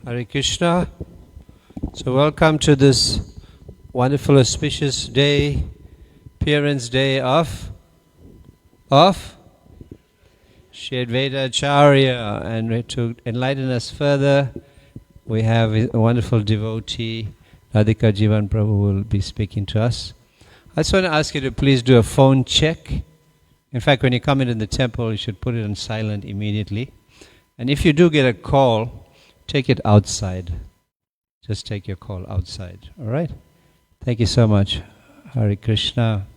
Hare Krishna. So welcome to this wonderful auspicious day, Parents' Day of Shri Advaita Acharya. And to enlighten us further, we have a wonderful devotee, Radhika Jivana Prabhu, who will be speaking to us. I just want to ask you to please do a phone check. In fact, when you come into the temple, you should put it on silent immediately. And if you do get a call, take it outside. Just take your call outside. All right? Thank you so much. Hare Krishna.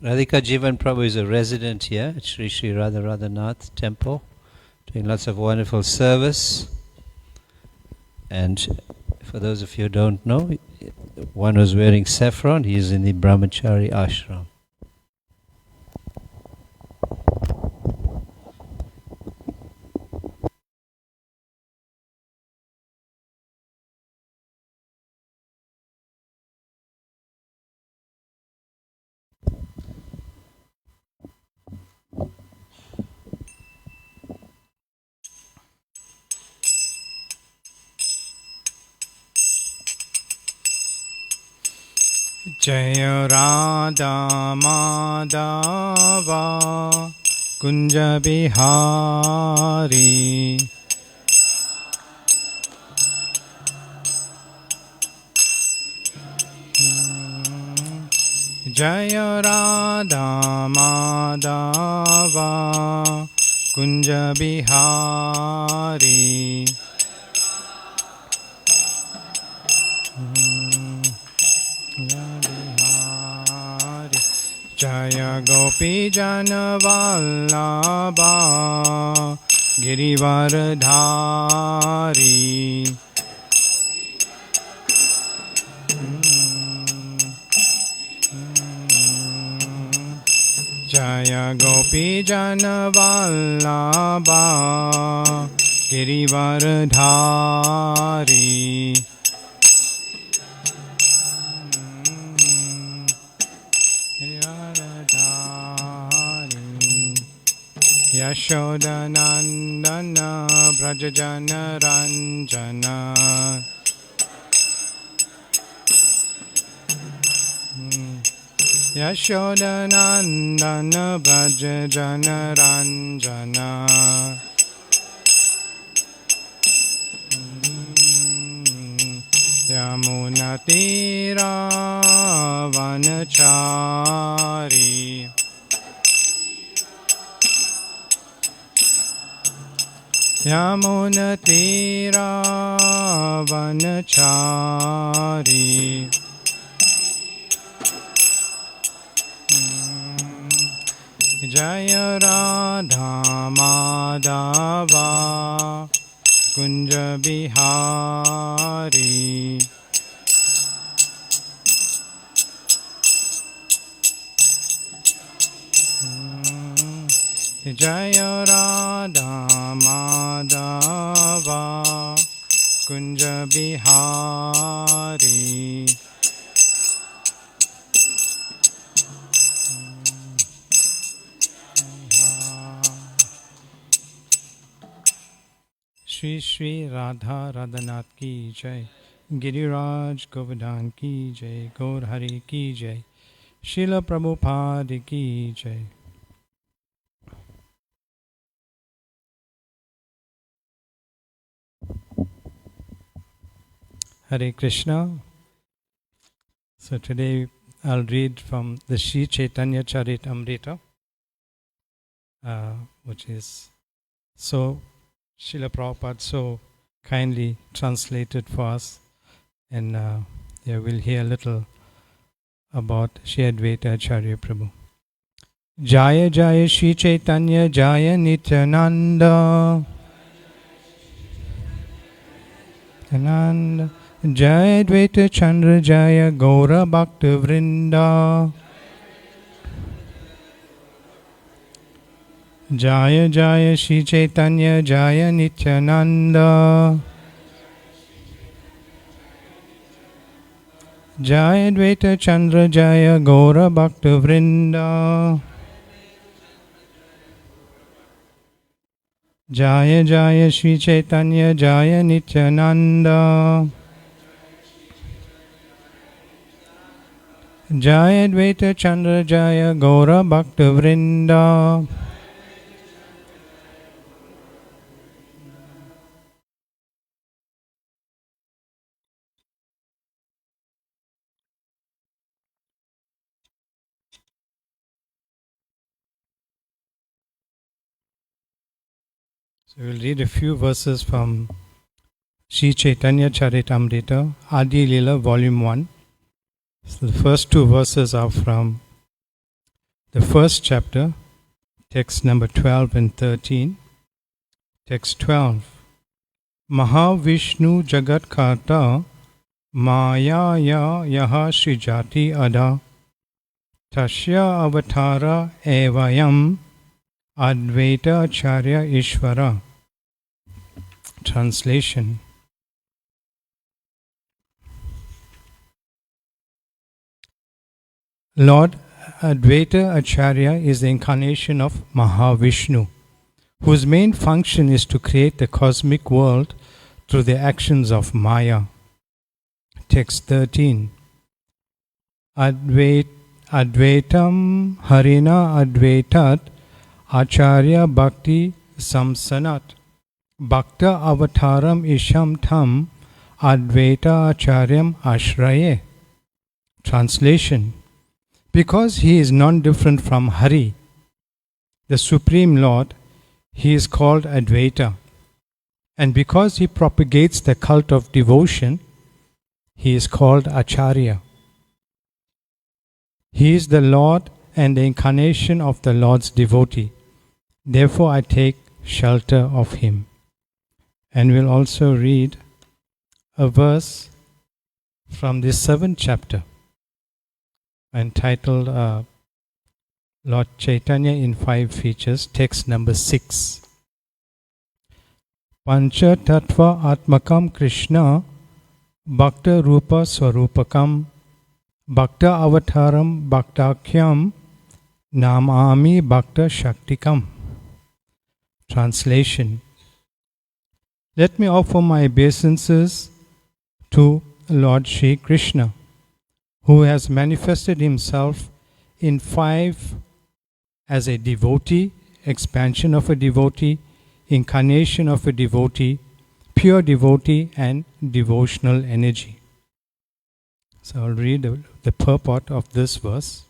Radhika Jivan Prabhu is a resident here at Sri Sri Radha Radhanath Temple, doing lots of wonderful service. And for those of you who don't know, one who's wearing saffron, he is in the Brahmachari ashram. Jaya Radha Madhava Kunja Bihari Jaya Radha Madhava Kunja Bihari Jaya Gopi Jana Vallabha Girivardhari Jaya Gopi Jana Vallabha Girivardhari Yashodanandana Brajajana Ranjana Yashodanandana Brajajana Ranjana Yamunatira Vanachari Yamunatira Vanachari Jaya Radha Madhava Kunja Bihari Jaya Radha Madhava Kunja Bihari Shri Shri Radha Radhanath Ki Jai Giriraj Govardhan Ki Jai Gaur Hari Ki Jai Srila Prabhupada Ki Jai. Hare Krishna. So today I'll read from the Sri Chaitanya Charitamrita, which is so Srila Prabhupada so kindly translated for us. And we'll hear a little about Sri Advaita Acharya Prabhu. Jaya Jaya Sri Chaitanya Jaya Nityananda Ananda Jaya Advaita Chandra Jaya Gaura Bhakta Vrinda Jaya Jaya Shri Chaitanya Jaya Nityananda Jaya Advaita Chandra Jaya Gaura Bhakta Vrinda. Jaya Jaya Shri Chaitanya Jaya Nityananda. Jaya Advaita Chandra Jaya Gaura Bhakta Vrinda. So we will read a few verses from Sri Chaitanya Charitamrita, Adi Lila, Volume 1. So the first two verses are from the first chapter, text number 12 and 13. Text 12. Mahavishnu Jagat Karta Maya ya yaha Srijati Ada Tasya Avatara Evayam Advaita Acharya Ishvara. Translation. Lord Advaita Acharya is the incarnation of Mahavishnu, whose main function is to create the cosmic world through the actions of Maya. Text 13. Advaitam Harina Advaitat Acharya Bhakti Samsanat Bhakta Avataram Isham Tham Advaita Acharyam Ashraye. Translation. Because he is non-different from Hari, the Supreme Lord, he is called Advaita. And because he propagates the cult of devotion, he is called Acharya. He is the Lord and the incarnation of the Lord's devotee. Therefore I take shelter of him. And we'll also read a verse from the 7th chapter, entitled Lord Chaitanya in 5 features, text number 6. Pancha Tattva Atmakam Krishna Bhakta Rupa Swarupakam Bhakta Avataram Bhaktakyam Namami Bhakta Shaktikam. Translation. Let me offer my obeisances to Lord Shri Krishna, who has manifested himself in 5 as a devotee, expansion of a devotee, incarnation of a devotee, pure devotee, and devotional energy. So I'll read the purport of this verse.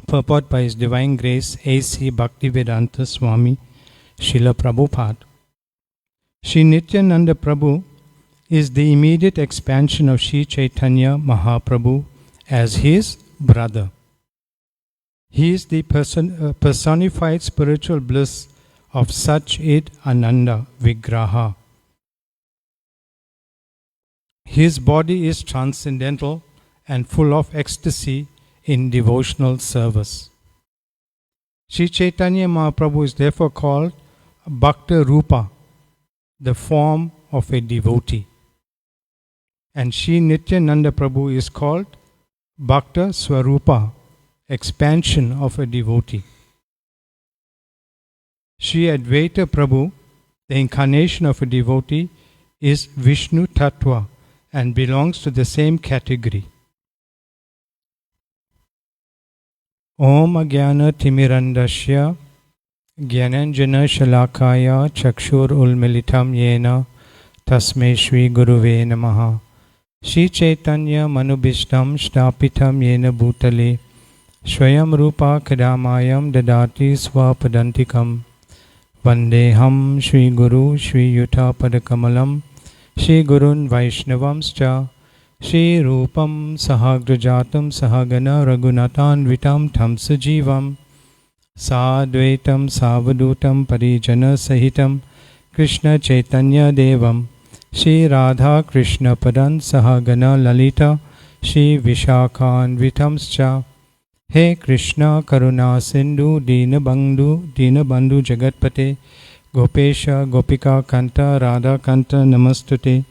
Purport by His Divine Grace A.C. Bhaktivedanta Swami Srila Prabhupada. Sri Nityananda Prabhu is the immediate expansion of Sri Chaitanya Mahaprabhu as his brother. He is the personified spiritual bliss of Sach-Chit Ananda Vigraha. His body is transcendental and full of ecstasy in devotional service. Sri Chaitanya Mahaprabhu is therefore called Bhakta Rupa, the form of a devotee. And Sri Nityananda Prabhu is called Bhakta Swarupa, expansion of a devotee. Sri Advaita Prabhu, the incarnation of a devotee, is Vishnu Tattva and belongs to the same category. Om Agyana Timirandasya Gyananjana Shalakaya Chakshur Ulmilitam Yena Tasmai Shri Guruve Namaha. Shri Chaitanya Manubhishtam Shtapitam Yena Bhutale Swayam Rupa Kadamayam Dadati Swapadantikam Vandeham Shri Guru Shri Yuta Padakamalam Shri Gurun Vaishnavamscha Shri Rupam Sahagrajatam Sahagana Raghunatan Vitam Tamsajivam Sadvaitam Savadutam Parijana Sahitam Krishna Chaitanya Devam Shri Radha Krishna Padan Sahagana Lalita Shri Vishakhan Vitamscha. He Krishna Karuna Sindhu Dinabandhu Jagatpate Gopesha Gopika Kanta Radha Kanta Namastute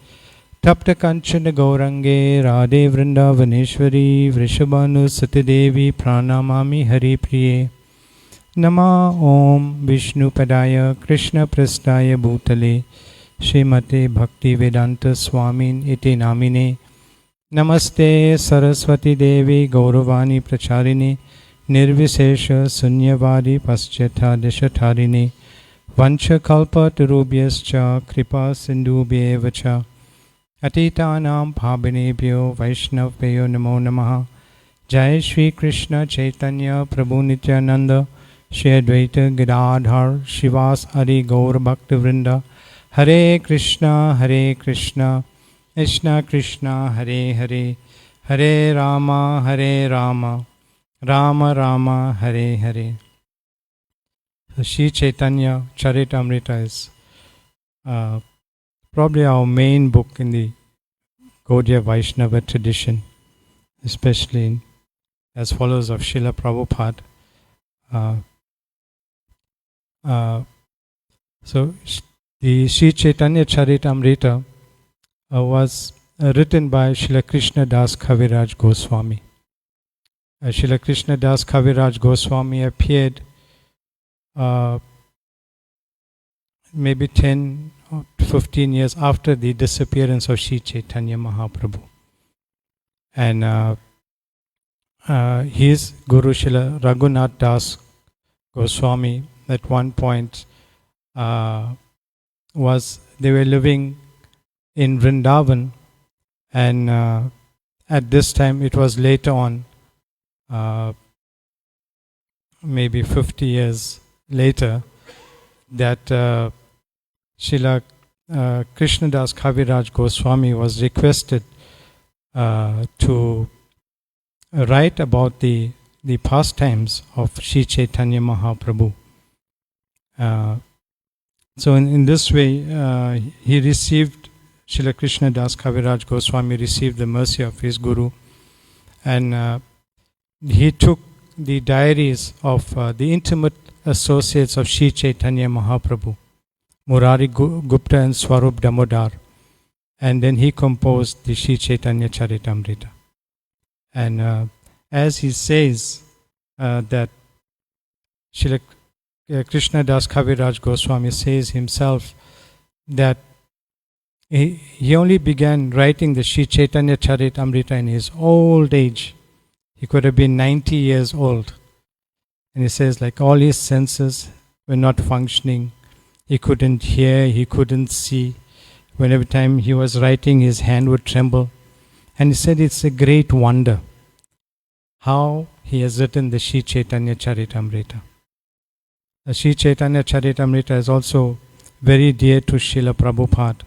Tapta Kanchana Gaurange Radhe Vrindavaneshwari Vrishabhanu Satidevi Pranamami Hari Priye Nama Om Vishnu Padaya Krishna Prasthaya Bhutale Srimate Bhakti Vedanta Swamin Iti Namine Namaste Saraswati Devi Gauravani Pracharini Nirvisesha Sunyavadi Paschatha Deshatharini Vancha Kalpa Tarubhyascha Kripa Sindhubhyevacha Atitanam Bhavinebhyo Vaishnavbhyo Namo Namaha Jai Shri Krishna Chaitanya Prabhu Nityananda Shri Advaita Gadadhar Shivas Adi Gaur Bhakta Vrinda Hare Krishna Krishna Krishna Hare Hare Hare Rama Rama Rama Hare Hare. So Shri Chaitanya Charitamrita is probably our main book in the Gaudiya Vaishnava tradition, especially as followers of Srila Prabhupada. So the Sri Chaitanya Charitamrita was written by Srila Krishna Das Kaviraj Goswami. Srila Krishna Das Kaviraj Goswami appeared maybe 10 or 15 years after the disappearance of Sri Chaitanya Mahaprabhu. And his Guru Srila Raghunath Das Goswami at one point they were living in Vrindavan, and at this time it was later on, maybe 50 years later, that Srila Krishnadas Kaviraj Goswami was requested to write about the pastimes of Sri Chaitanya Mahaprabhu. So in this way, he received, Srila Krishnadas Kaviraj Goswami received the mercy of his Guru, and he took the diaries of the intimate associates of Sri Chaitanya Mahaprabhu, Murari Gupta and Swarup Damodar, and then he composed the Sri Chaitanya Charitamrita. And as he says that Srila Krishna Das Kaviraj Goswami says himself that he only began writing the Sri Chaitanya Charitamrita in his old age. He could have been 90 years old. And he says, like, all his senses were not functioning. He couldn't hear, he couldn't see. Whenever time he was writing, his hand would tremble. And he said it's a great wonder how he has written the Sri Chaitanya Charitamrita. The Sri Chaitanya Charitamrita is also very dear to Srila Prabhupada.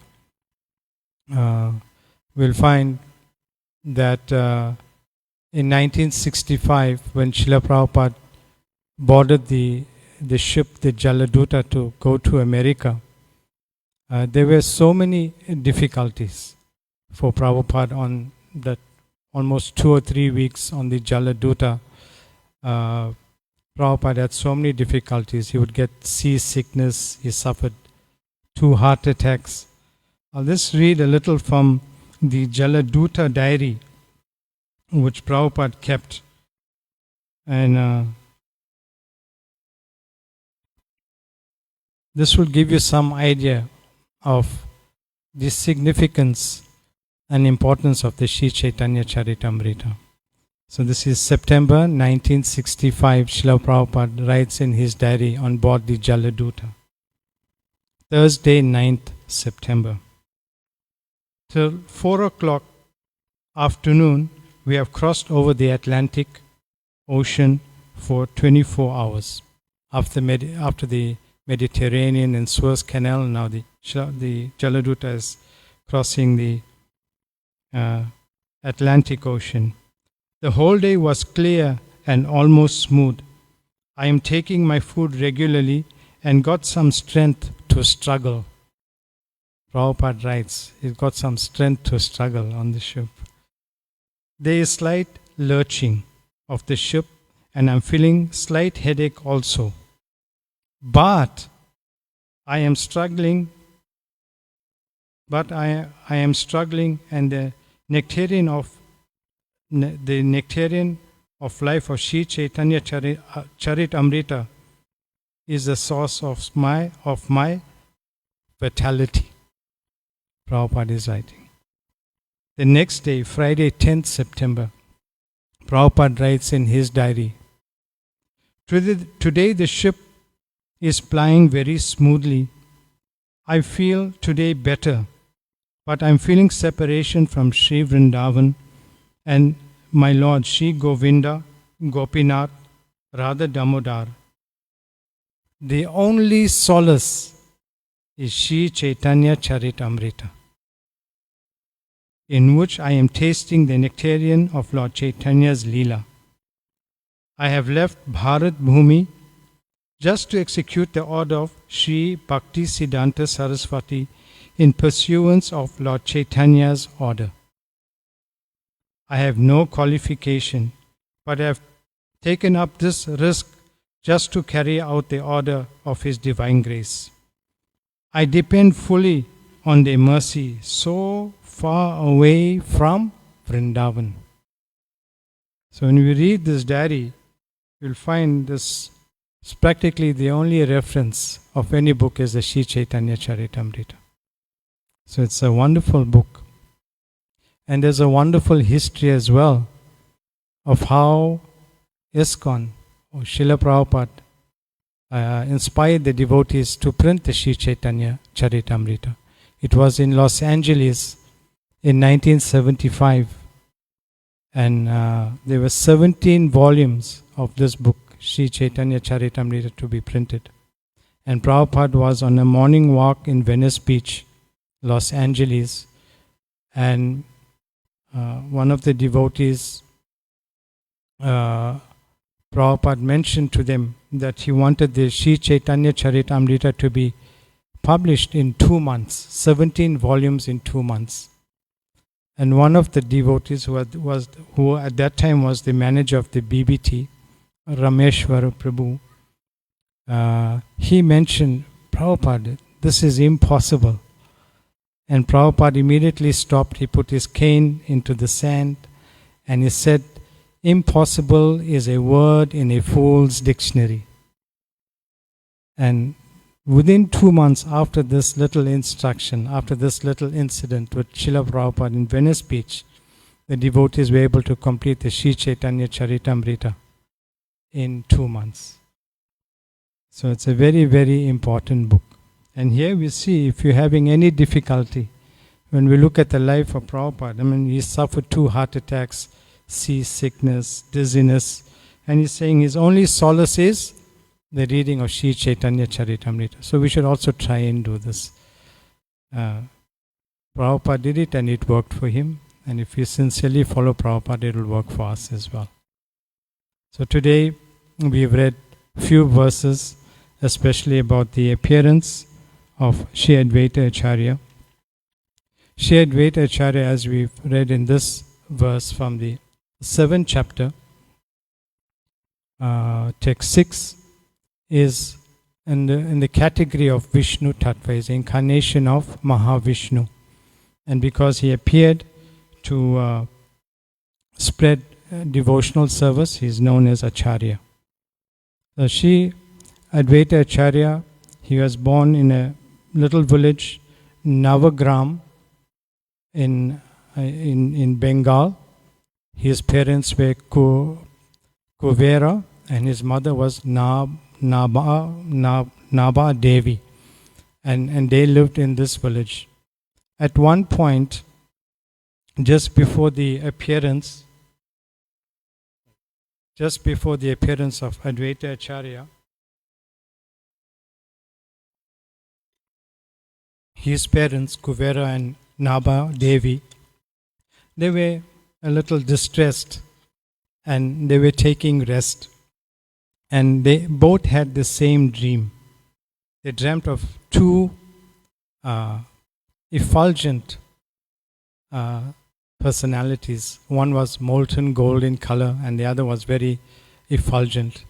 We'll find that in 1965, when Srila Prabhupada boarded the ship, the Jaladuta, to go to America, there were so many difficulties for Prabhupada on that almost 2 or 3 weeks on the Jaladuta. Prabhupada had so many difficulties. He would get seasickness. He suffered 2 heart attacks. I'll just read a little from the Jaladuta diary, which Prabhupada kept. And this will give you some idea of the significance and importance of the Sri Chaitanya Charitamrita. So this is September 1965. Srila Prabhupada writes in his diary on board the Jaladuta. Thursday, 9th September. Till 4 o'clock afternoon, we have crossed over the Atlantic Ocean for 24 hours. After the Mediterranean and Suez Canal, now the Jaladuta is crossing the Atlantic Ocean. The whole day was clear and almost smooth. I am taking my food regularly and got some strength to struggle. Prabhupada writes, he got some strength to struggle on the ship. There is slight lurching of the ship and I'm feeling slight headache also. But I am struggling but I am struggling, and the nectarian of life of Sri Chaitanya Charit Amrita is the source of my vitality. Prabhupada is writing. The next day, Friday, 10th September, Prabhupada writes in his diary, Today the ship is plying very smoothly. I feel today better, but I'm feeling separation from Sri Vrindavan and my Lord Sri Govinda, Gopinath, Radha Damodar. The only solace is Sri Chaitanya Charitamrita, in which I am tasting the nectarian of Lord Chaitanya's Leela. I have left Bharat Bhumi just to execute the order of Sri Bhakti Siddhanta Saraswati in pursuance of Lord Chaitanya's order. I have no qualification, but I have taken up this risk just to carry out the order of His divine grace. I depend fully on their mercy, so far away from Vrindavan. So when we read this diary, you'll find this is practically the only reference of any book is the Sri Chaitanya Charitamrita. So it's a wonderful book. And there's a wonderful history as well of how ISKCON or Srila Prabhupada inspired the devotees to print the Sri Chaitanya Charitamrita. It was in Los Angeles in 1975, and there were 17 volumes of this book, Sri Chaitanya Charitamrita, to be printed. And Prabhupada was on a morning walk in Venice Beach, Los Angeles, and one of the devotees, Prabhupada mentioned to them that he wanted the Sri Chaitanya Charitamrita to be published in 2 months, 17 volumes in 2 months. And one of the devotees who at that time was the manager of the BBT, Rameshwara Prabhu, he mentioned, Prabhupada, this is impossible. And Prabhupada immediately stopped. He put his cane into the sand and he said, impossible is a word in a fool's dictionary. And within 2 months after this little instruction, after this little incident with Srila Prabhupada in Venice Beach, the devotees were able to complete the Sri Chaitanya Charitamrita in 2 months. So it's a very, very important book. And here we see, if you're having any difficulty, when we look at the life of Prabhupada, I mean, he suffered 2 heart attacks, seasickness, dizziness, and he's saying his only solace is the reading of Sri Chaitanya Charitamrita. So we should also try and do this. Prabhupada did it and it worked for him. And if we sincerely follow Prabhupada, it will work for us as well. So today we've read few verses, especially about the appearance of Sri Advaita Acharya. Sri Advaita Acharya, as we've read in this verse from the 7th chapter, text 6, is in the category of Vishnu Tattva, is the incarnation of Mahavishnu. And because he appeared to spread devotional service, he is known as Acharya. So Sri Advaita Acharya, he was born in a little village, Navagram, in Bengal. His parents were Kuvera and his mother was Naba Devi, and they lived in this village. At one point, just before the appearance of Advaita Acharya, his parents, Kuvera and Naba Devi, they were a little distressed and they were taking rest. And they both had the same dream. They dreamt of 2 effulgent personalities. One was molten gold in color and the other was very effulgent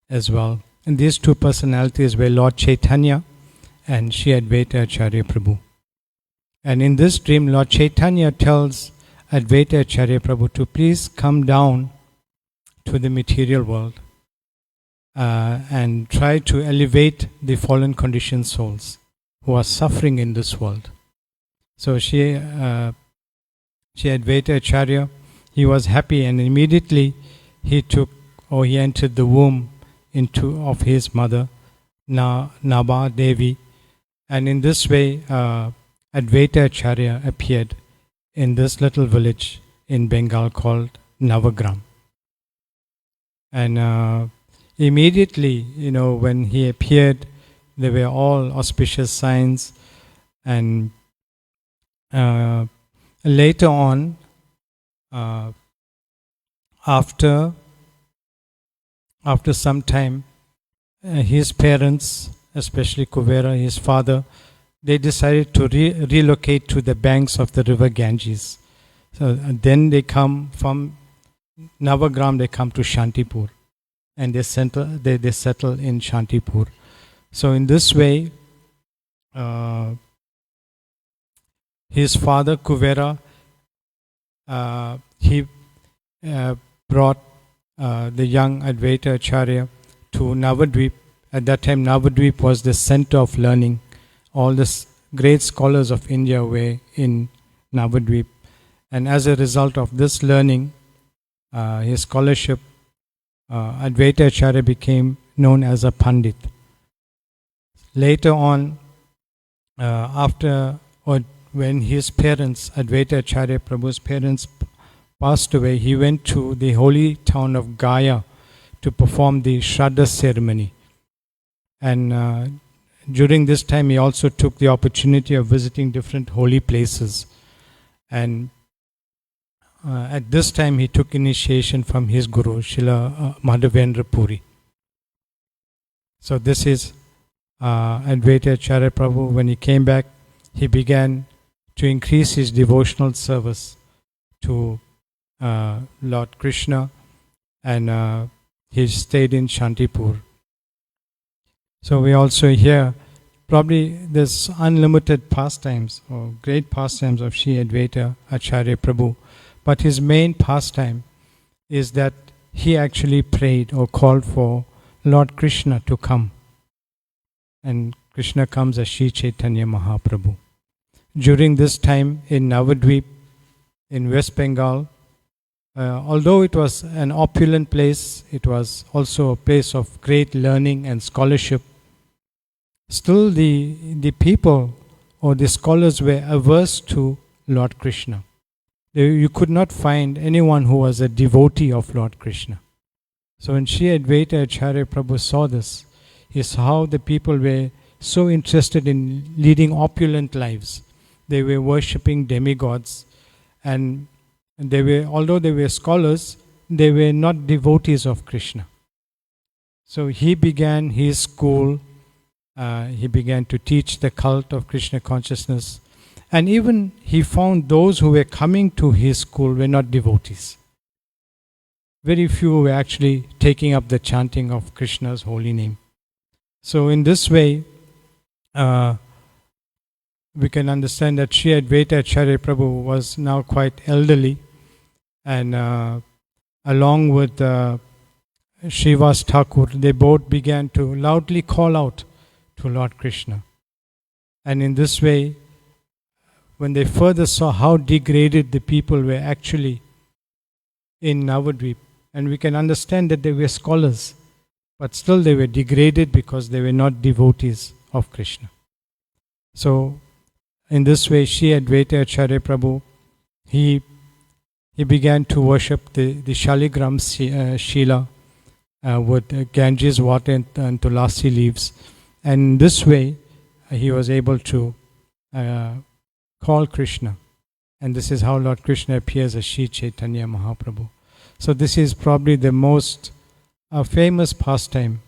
as well. And these 2 personalities were Lord Chaitanya and Sri Advaita Acharya Prabhu. And in this dream, Lord Chaitanya tells Advaita Acharya Prabhu to please come down to the material world and try to elevate the fallen conditioned souls who are suffering in this world. So she Advaita Acharya, he was happy, and immediately he entered the womb of his mother, Naba Devi, and in this way Advaita Acharya appeared in this little village in Bengal called Navagram. And immediately, when he appeared, there were all auspicious signs, and later on, after some time, his parents, especially Kuvera, his father, they decided to relocate to the banks of the river Ganges. So then they come from Navagram, they come to Shantipur, and they settle in Shantipur. So in this way, his father Kuvera, he brought the young Advaita Acharya to Navadvip. At that time, Navadvip was the center of learning. All the great scholars of India were in Navadvip. And as a result of this learning, his scholarship, Advaita Acharya became known as a Pandit. Later on, when his parents, Advaita Acharya Prabhu's parents, passed away, he went to the holy town of Gaya to perform the Shraddha ceremony. And during this time, he also took the opportunity of visiting different holy places. And at this time, he took initiation from his guru, Srila Madhavendra Puri. So this is Advaita Acharya Prabhu. When he came back, he began to increase his devotional service to Lord Krishna, and he stayed in Shantipur. So we also hear probably there's unlimited pastimes or great pastimes of Sri Advaita Acharya Prabhu, but his main pastime is that he actually prayed or called for Lord Krishna to come, and Krishna comes as Sri Chaitanya Mahaprabhu. During this time in Navadvip, in West Bengal, although it was an opulent place, it was also a place of great learning and scholarship. Still, the people or the scholars were averse to Lord Krishna. You could not find anyone who was a devotee of Lord Krishna. So when Sri Advaita Acharya Prabhu saw this, he saw how the people were so interested in leading opulent lives. They were worshipping demigods, and although they were scholars, they were not devotees of Krishna. So he began his school. He began to teach the cult of Krishna consciousness, and even he found those who were coming to his school were not devotees. Very few were actually taking up the chanting of Krishna's holy name. So in this way, we can understand that Sri Advaita Acharya Prabhu was now quite elderly, and along with Srivas Thakur, they both began to loudly call out to Lord Krishna. And in this way, when they further saw how degraded the people were actually in Navadvip, and we can understand that they were scholars, but still they were degraded because they were not devotees of Krishna. So in this way, Sri Advaita Acharya Prabhu, he began to worship the Shaligram Shila with Ganges water and tulasi leaves. And this way, he was able to call Krishna. And this is how Lord Krishna appears as Sri Chaitanya Mahaprabhu. So this is probably the most famous pastime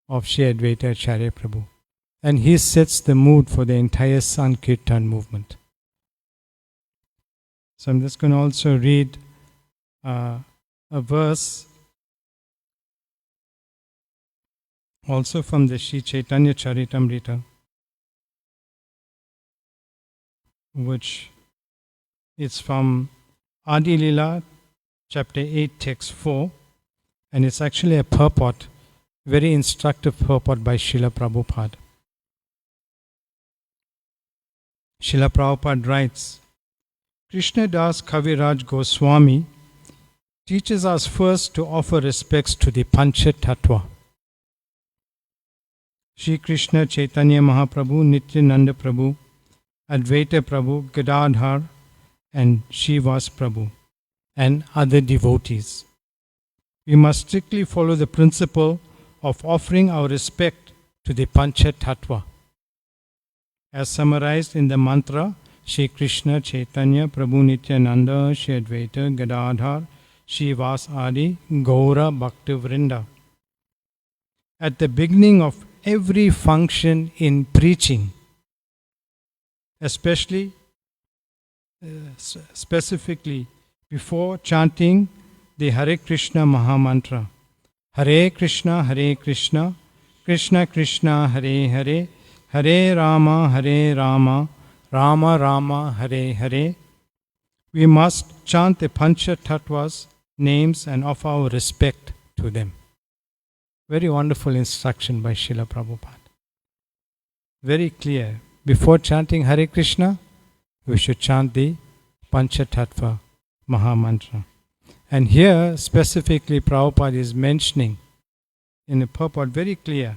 of Sri Advaita Acharya Prabhu. And he sets the mood for the entire Sankirtan movement. So I'm just going to also read a verse also from the Sri Chaitanya Charitamrita. which is from Adi Lila, chapter 8, text 4, and it's actually a purport, very instructive purport by Srila Prabhupada. Srila Prabhupada writes, Krishna Das Kaviraj Goswami teaches us first to offer respects to the Pancha Tattva. Shri Krishna Chaitanya Mahaprabhu, Nityananda Prabhu, Advaita Prabhu, Gadadhar, and Shivas Prabhu, and other devotees. We must strictly follow the principle of offering our respect to the Pancha Tattva, as summarized in the mantra Shri Krishna Chaitanya Prabhu Nityananda Shri Advaita Gadadhar Shivas Adi Gaura Bhakti Vrinda. At the beginning of every function in preaching, especially specifically before chanting the Hare Krishna Mahamantra, Hare Krishna, Krishna Krishna, Hare Hare, Hare Rama, Rama Rama, Hare Hare, we must chant the Pancha Tattvas names and offer our respect to them. Very wonderful instruction by Srila Prabhupada. Very clear. Before chanting Hare Krishna, we should chant the Pancha Tattva Mahamantra. And here specifically Prabhupada is mentioning in the purport very clear,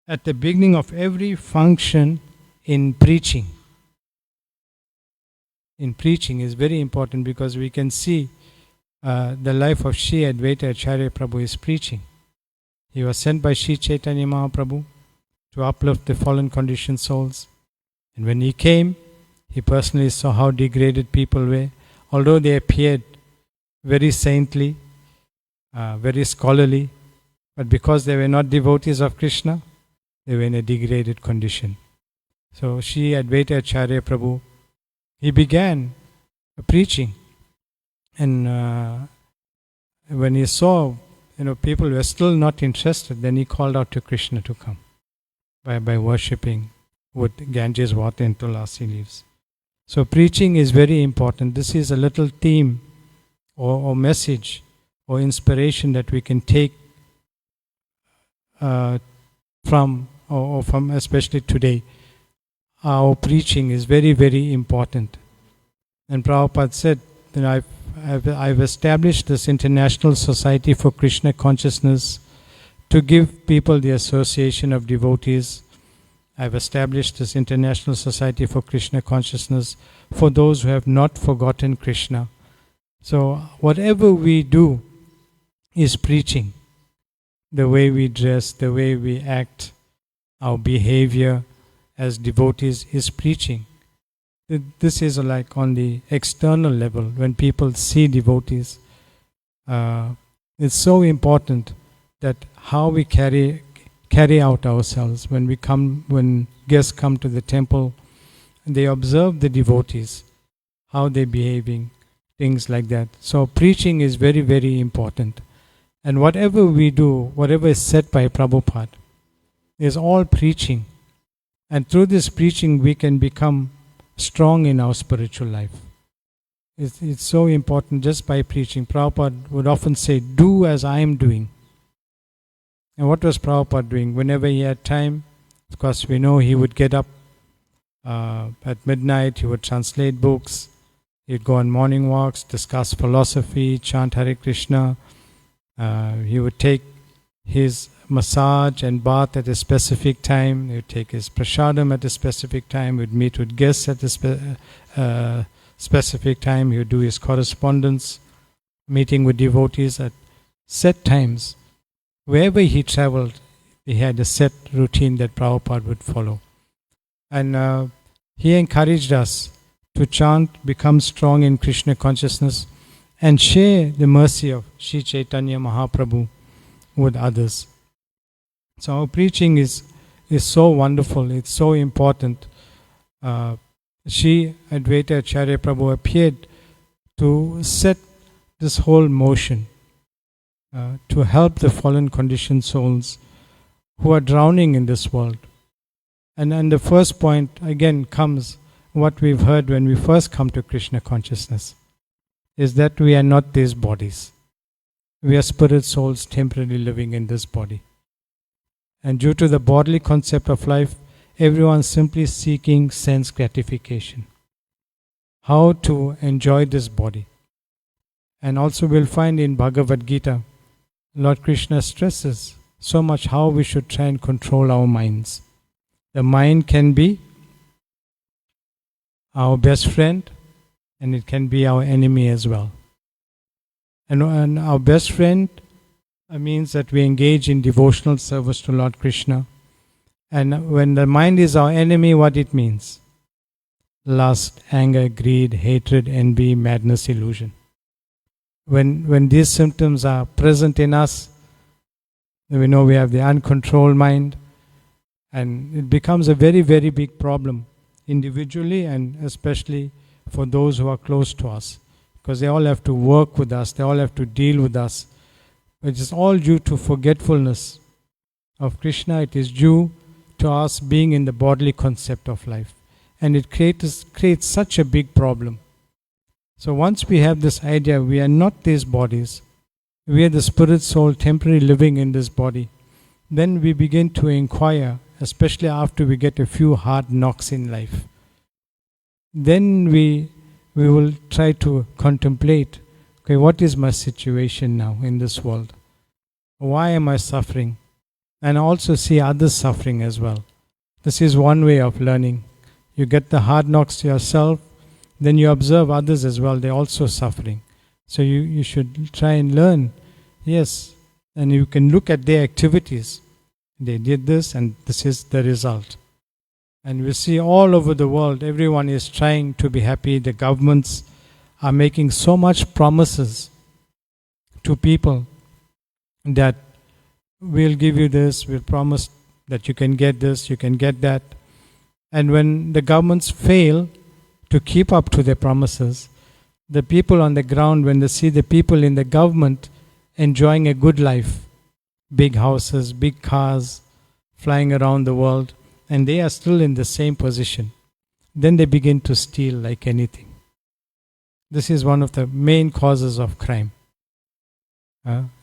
at the beginning of every function in preaching. In preaching is very important because we can see the life of Sri Advaita Acharya Prabhu is preaching. He was sent by Sri Chaitanya Mahaprabhu to uplift the fallen conditioned souls. And when he came, he personally saw how degraded people were. Although they appeared very saintly, very scholarly, but because they were not devotees of Krishna, they were in a degraded condition. So Sri Advaita Acharya Prabhu, he began preaching, and when he saw people were still not interested, then he called out to Krishna to come by worshipping with Ganges water and tulasi leaves. So preaching is very important. This is a little theme or message or inspiration that we can take from especially today. Our preaching is very, very important. And Prabhupada said that I've established this International Society for Krishna Consciousness to give people the association of devotees. I've established this International Society for Krishna Consciousness for those who have not forgotten Krishna. So whatever we do is preaching. The way we dress, the way we act, our behavior as devotees is preaching. This is like on the external level, when people see devotees. It's so important that how we carry out ourselves. When guests come to the temple, they observe the devotees, how they're behaving, things like that. So preaching is very, very important. And whatever we do, whatever is said by Prabhupada, is all preaching. And through this preaching, we can become strong in our spiritual life. It's so important just by preaching. Prabhupada would often say, do as I am doing. And what was Prabhupada doing? Whenever he had time, of course we know he would get up at midnight, he would translate books, he'd go on morning walks, discuss philosophy, chant Hare Krishna. He would take his massage and bath at a specific time. He would take his prasadam at a specific time. He would meet with guests at a specific time. He would do his correspondence, meeting with devotees at set times. Wherever he traveled, he had a set routine that Prabhupada would follow. And he encouraged us to chant, become strong in Krishna consciousness, and share the mercy of Sri Chaitanya Mahaprabhu with others. So our preaching is so wonderful, it's so important. Sri Advaita Acharya Prabhu appeared to set this whole motion, to help the fallen conditioned souls who are drowning in this world. And the first point again comes what we've heard when we first come to Krishna consciousness is that we are not these bodies. We are spirit souls temporarily living in this body. And due to the bodily concept of life, everyone simply seeking sense gratification. How to enjoy this body. And also we'll find in Bhagavad Gita, Lord Krishna stresses so much how we should try and control our minds. The mind can be our best friend, and it can be our enemy as well. And our best friend means that we engage in devotional service to Lord Krishna. And when the mind is our enemy, what it means? Lust, anger, greed, hatred, envy, madness, illusion. When these symptoms are present in us, we know we have the uncontrolled mind, and it becomes a very, very big problem individually and especially for those who are close to us, because they all have to work with us, they all have to deal with us. It is all due to forgetfulness of Krishna. It is due to us being in the bodily concept of life, and it creates such a big problem. So once we have this idea, we are not these bodies, we are the spirit soul temporarily living in this body, then we begin to inquire, especially after we get a few hard knocks in life. Then we will try to contemplate, okay, what is my situation now in this world? Why am I suffering? And also see others suffering as well. This is one way of learning. You get the hard knocks to yourself, then you observe others as well, they're also suffering. So you should try and learn, yes, and you can look at their activities. They did this and this is the result. And we see all over the world, everyone is trying to be happy. The governments are making so much promises to people that we'll give you this, we'll promise that you can get this, you can get that. And when the governments fail to keep up to their promises, the people on the ground, when they see the people in the government enjoying a good life, big houses, big cars, flying around the world, and they are still in the same position, then they begin to steal like anything. This is one of the main causes of crime.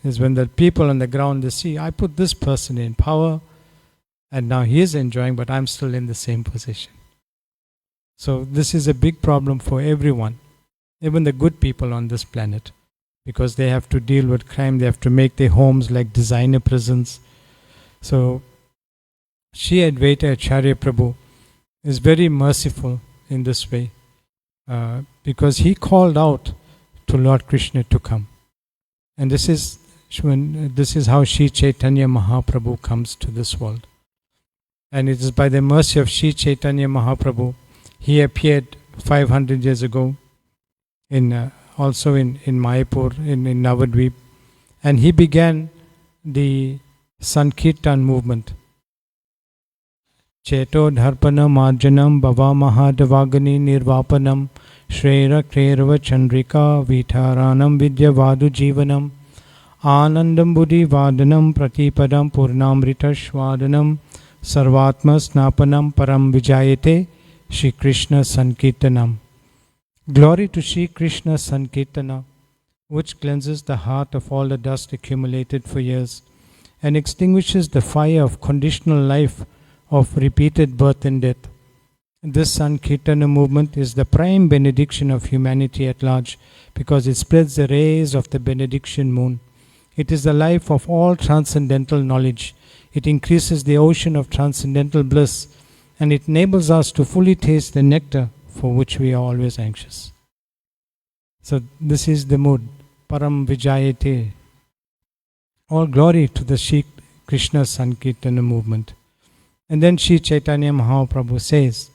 Is when the people on the ground, they see, I put this person in power, and now he is enjoying, but I'm still in the same position. So this is a big problem for everyone, even the good people on this planet, because they have to deal with crime, they have to make their homes like designer prisons. So Sri Advaita Acharya Prabhu is very merciful in this way, because he called out to Lord Krishna to come. And this is how Sri Chaitanya Mahaprabhu comes to this world. And it is by the mercy of Sri Chaitanya Mahaprabhu, he appeared 500 years ago also in Mayapur, in Navadvip, and he began the Sankirtan movement. Cheto dharpanam arjanam bhava mahadavagani nirvapanam shrera krerva chandrika vitharanam vidyavadu jivanam anandam buddhi vadanam pratipadam purnamrita shvadanam sarvatma snapanam param vijayate Shri Krishna Sankirtanam. Glory to Shri Krishna Sankirtana, which cleanses the heart of all the dust accumulated for years and extinguishes the fire of conditional life of repeated birth and death. This Sankirtana movement is the prime benediction of humanity at large, because it spreads the rays of the benediction moon. It is the life of all transcendental knowledge. It increases the ocean of transcendental bliss, and it enables us to fully taste the nectar for which we are always anxious. So this is the mood, Param Vijayate. All glory to the Shri Krishna Sankirtana movement. And then Shri Chaitanya Mahaprabhu says,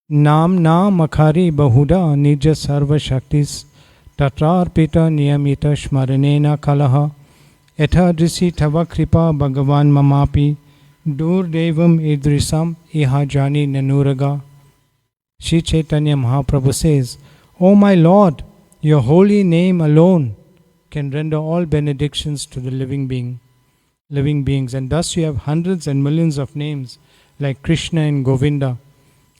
Nam Makhari Bahuda Nija Sarva Shaktis Tatrarpita Niyamita Shmaranena Kalaha Etha Drisi Tava Kripa Bhagavan Mamapi Dur Devam Idrisam Ihajani Nanuraga. Shri Chaitanya Mahaprabhu says, O my Lord, your holy name alone can render all benedictions to the living beings, and thus you have hundreds and millions of names like Krishna and Govinda.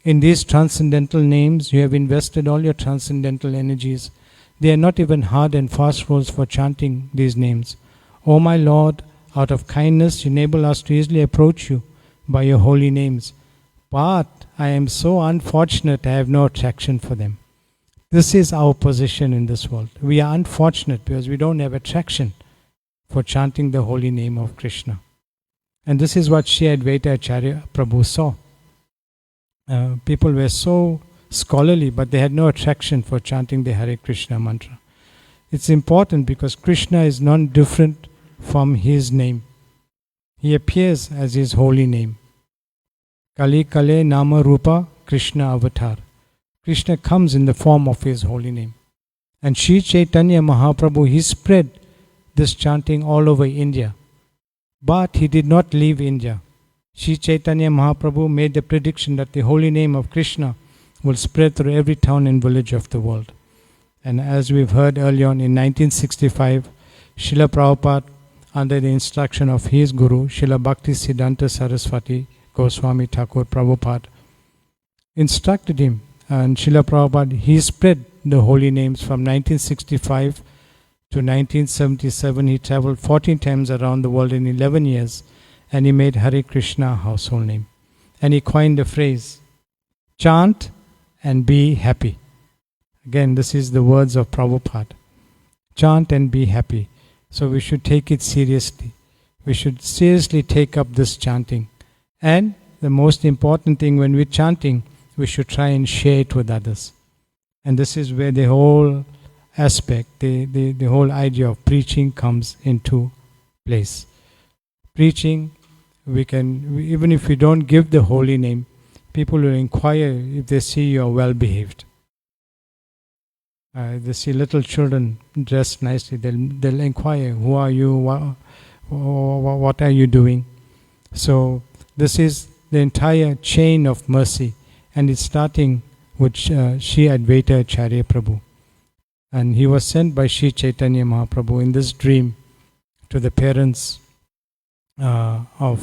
In these transcendental names, you have invested all your transcendental energies. They are not even hard and fast rules for chanting these names. O my Lord, out of kindness, you enable us to easily approach you by your holy names. But I am so unfortunate I have no attraction for them. This is our position in this world. We are unfortunate because we don't have attraction for chanting the holy name of Krishna. And this is what Sri Advaita Acharya Prabhu saw. People were so scholarly, but they had no attraction for chanting the Hare Krishna mantra. It's important because Krishna is non different from his name. He appears as his holy name. Kali Kale Nama Rupa Krishna Avatar. Krishna comes in the form of his holy name. And Sri Chaitanya Mahaprabhu, he spread this chanting all over India. But he did not leave India. Sri Chaitanya Mahaprabhu made the prediction that the holy name of Krishna will spread through every town and village of the world. And as we've heard earlier on, in 1965, Srila Prabhupada, under the instruction of his guru, Srila Bhakti Siddhanta Saraswati Goswami Thakur Prabhupada, instructed him. And Srila Prabhupada, he spread the holy names from 1965 to 1977. He traveled 14 times around the world in 11 years. And he made Hare Krishna a household name. And he coined the phrase, chant and be happy. Again, this is the words of Prabhupada. Chant and be happy. So we should take it seriously. We should seriously take up this chanting. And the most important thing when we're chanting, we should try and share it with others. And this is where the whole aspect, the whole idea of preaching comes into place. Preaching, we can, even if we don't give the holy name, people will inquire if they see you are well behaved. They see little children dressed nicely, they'll inquire, who are you, what are you doing? So this is the entire chain of mercy, and it's starting with Sri Advaita Acharya Prabhu. And he was sent by Sri Chaitanya Mahaprabhu in this dream to the parents of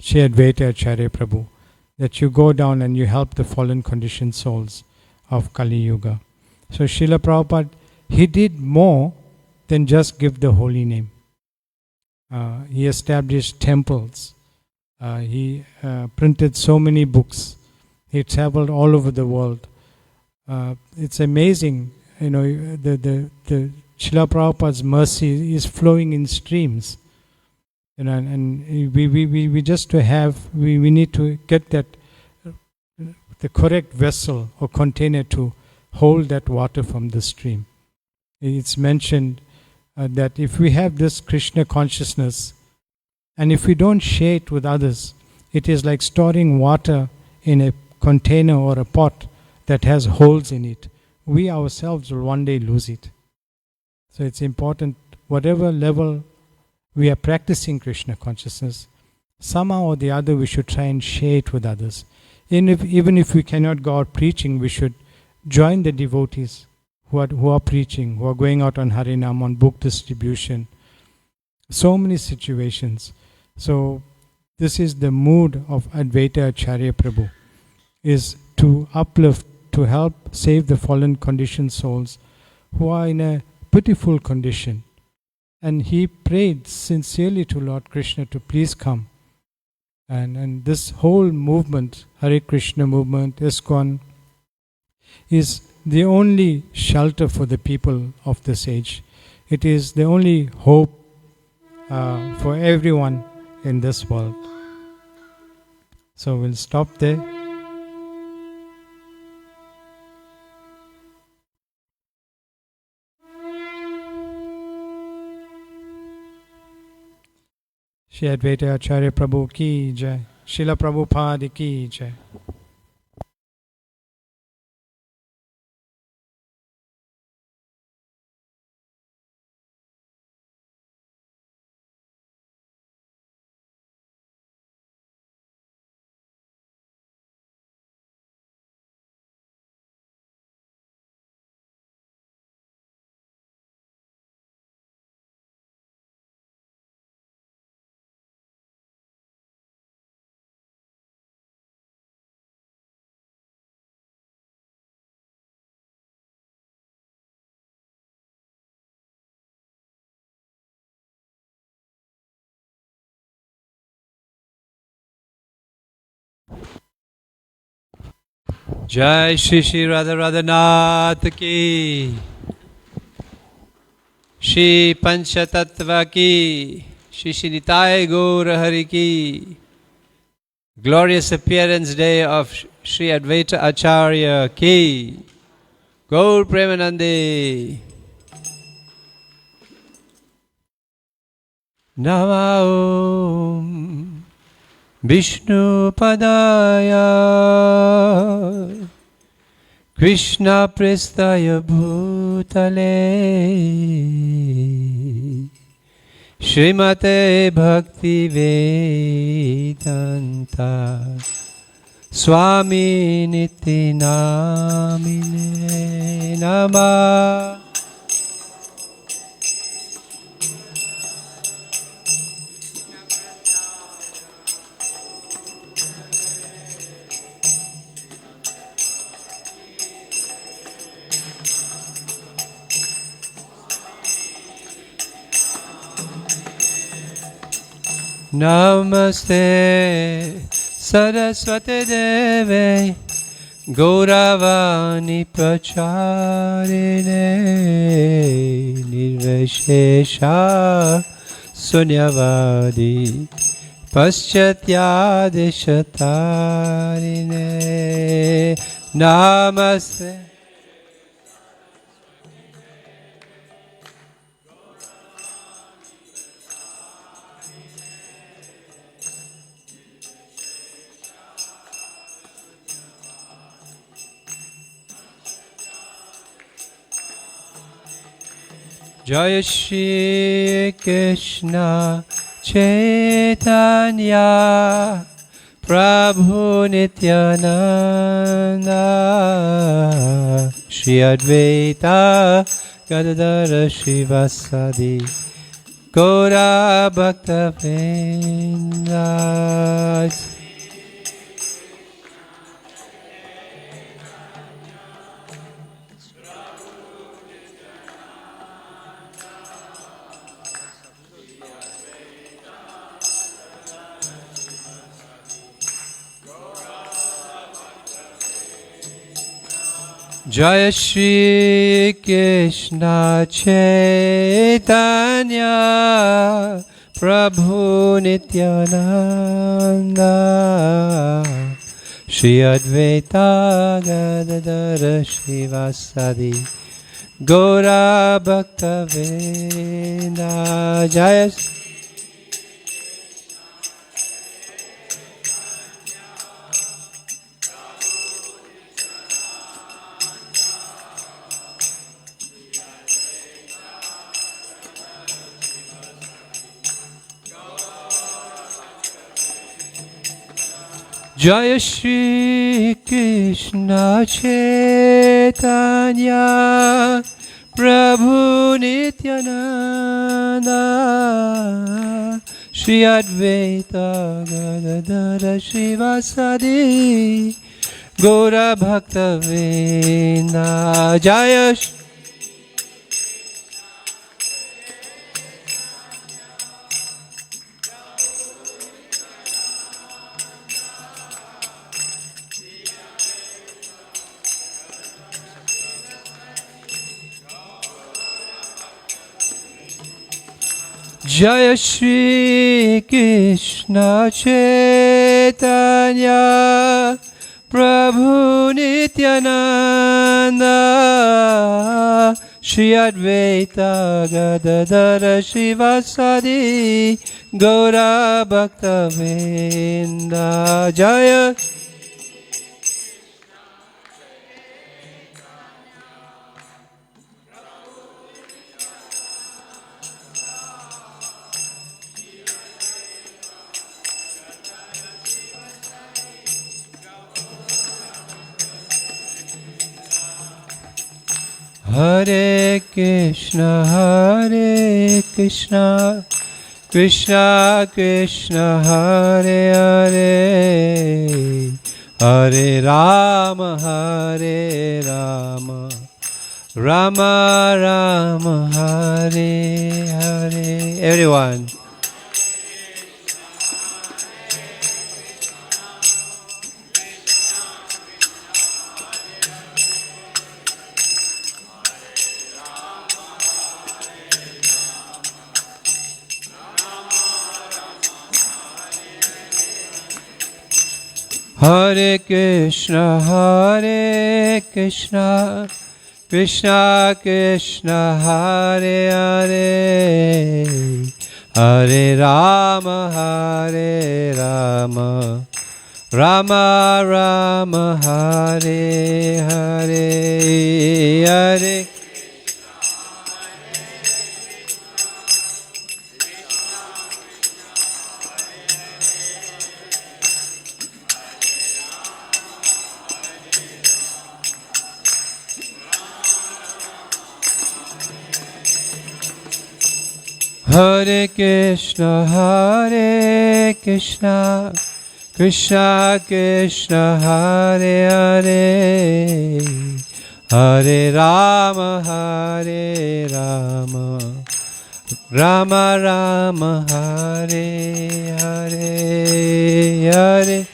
Sri Advaita Acharya Prabhu, that you go down and you help the fallen conditioned souls of Kali Yuga. So Srila Prabhupada, he did more than just give the holy name. He established temples. He printed so many books. He traveled all over the world. It's amazing, the Srila Prabhupada's mercy is flowing in streams. And we just to have, we need to get that, the correct vessel or container to hold that water from the stream. It's mentioned that if we have this Krishna consciousness, and if we don't share it with others, it is like storing water in a container or a pot that has holes in it. We ourselves will one day lose it. So it's important, whatever level we are practicing Krishna consciousness, somehow or the other we should try and share it with others. Even if we cannot go out preaching, we should join the devotees who are preaching, who are going out on Harinam, on book distribution. So many situations. So this is the mood of Advaita Acharya Prabhu, is to uplift, to help save the fallen conditioned souls who are in a pitiful condition. And he prayed sincerely to Lord Krishna to please come. And this whole movement, Hare Krishna movement, ISKCON, is the only shelter for the people of this age. It is the only hope for everyone in this world. So we'll stop there. Shri Advaita Acharya Prabhu ki jai. Srila Prabhupada ki jai. Jai Shri Shri Radha Radhanath Ki, Shri Pancha Tattva Ki, Shri Shri Nitai Gaur Hari Ki. Glorious appearance day of Shri Advaita Acharya Ki. Gaur Premanande. Nama Om Vishnu Padaya Krishna Prestaya Bhutale Srimate Bhakti Vedanta Swami Niti Namine Namah. Namaste Saraswati Deve Gauravani Pracharine Nirvishesha Sunyavadi Paschatyadeshatarine. Namaste Jaya Shri Krishna Chaitanya Prabhu Nityananda Shri Advaita Gadadara Shivasadi Gaura Bhakta Vrinda. Jaya Shri Krishna Chaitanya Prabhu Nityananda Shri Advaita Gadadara Shivasadi Gaura Bhakta Vrinda. Jaya Jaya Shri Krishna Chaitanya Prabhu Nityananda Shri Advaita Gadadara Shivasadi Gaura Bhakta Vrinda. Jaya Shri Jaya Shri Krishna Chaitanya Prabhu Nityananda Shri Advaita Gadadara Shivasadi Gaura Bhakta Vrinda. Jaya Hare Krishna Krishna Krishna Hare Hare Hare Rama Rama Rama Hare Hare. Everyone. Hare Krishna, Hare Krishna, Krishna Krishna, Hare Hare, Hare Rama, Hare Rama, Rama Rama, Hare Hare, Hare Hare Krishna, Hare Krishna, Krishna Krishna, Hare Hare, Hare Rama, Hare Rama, Rama Rama, Hare Hare, Hare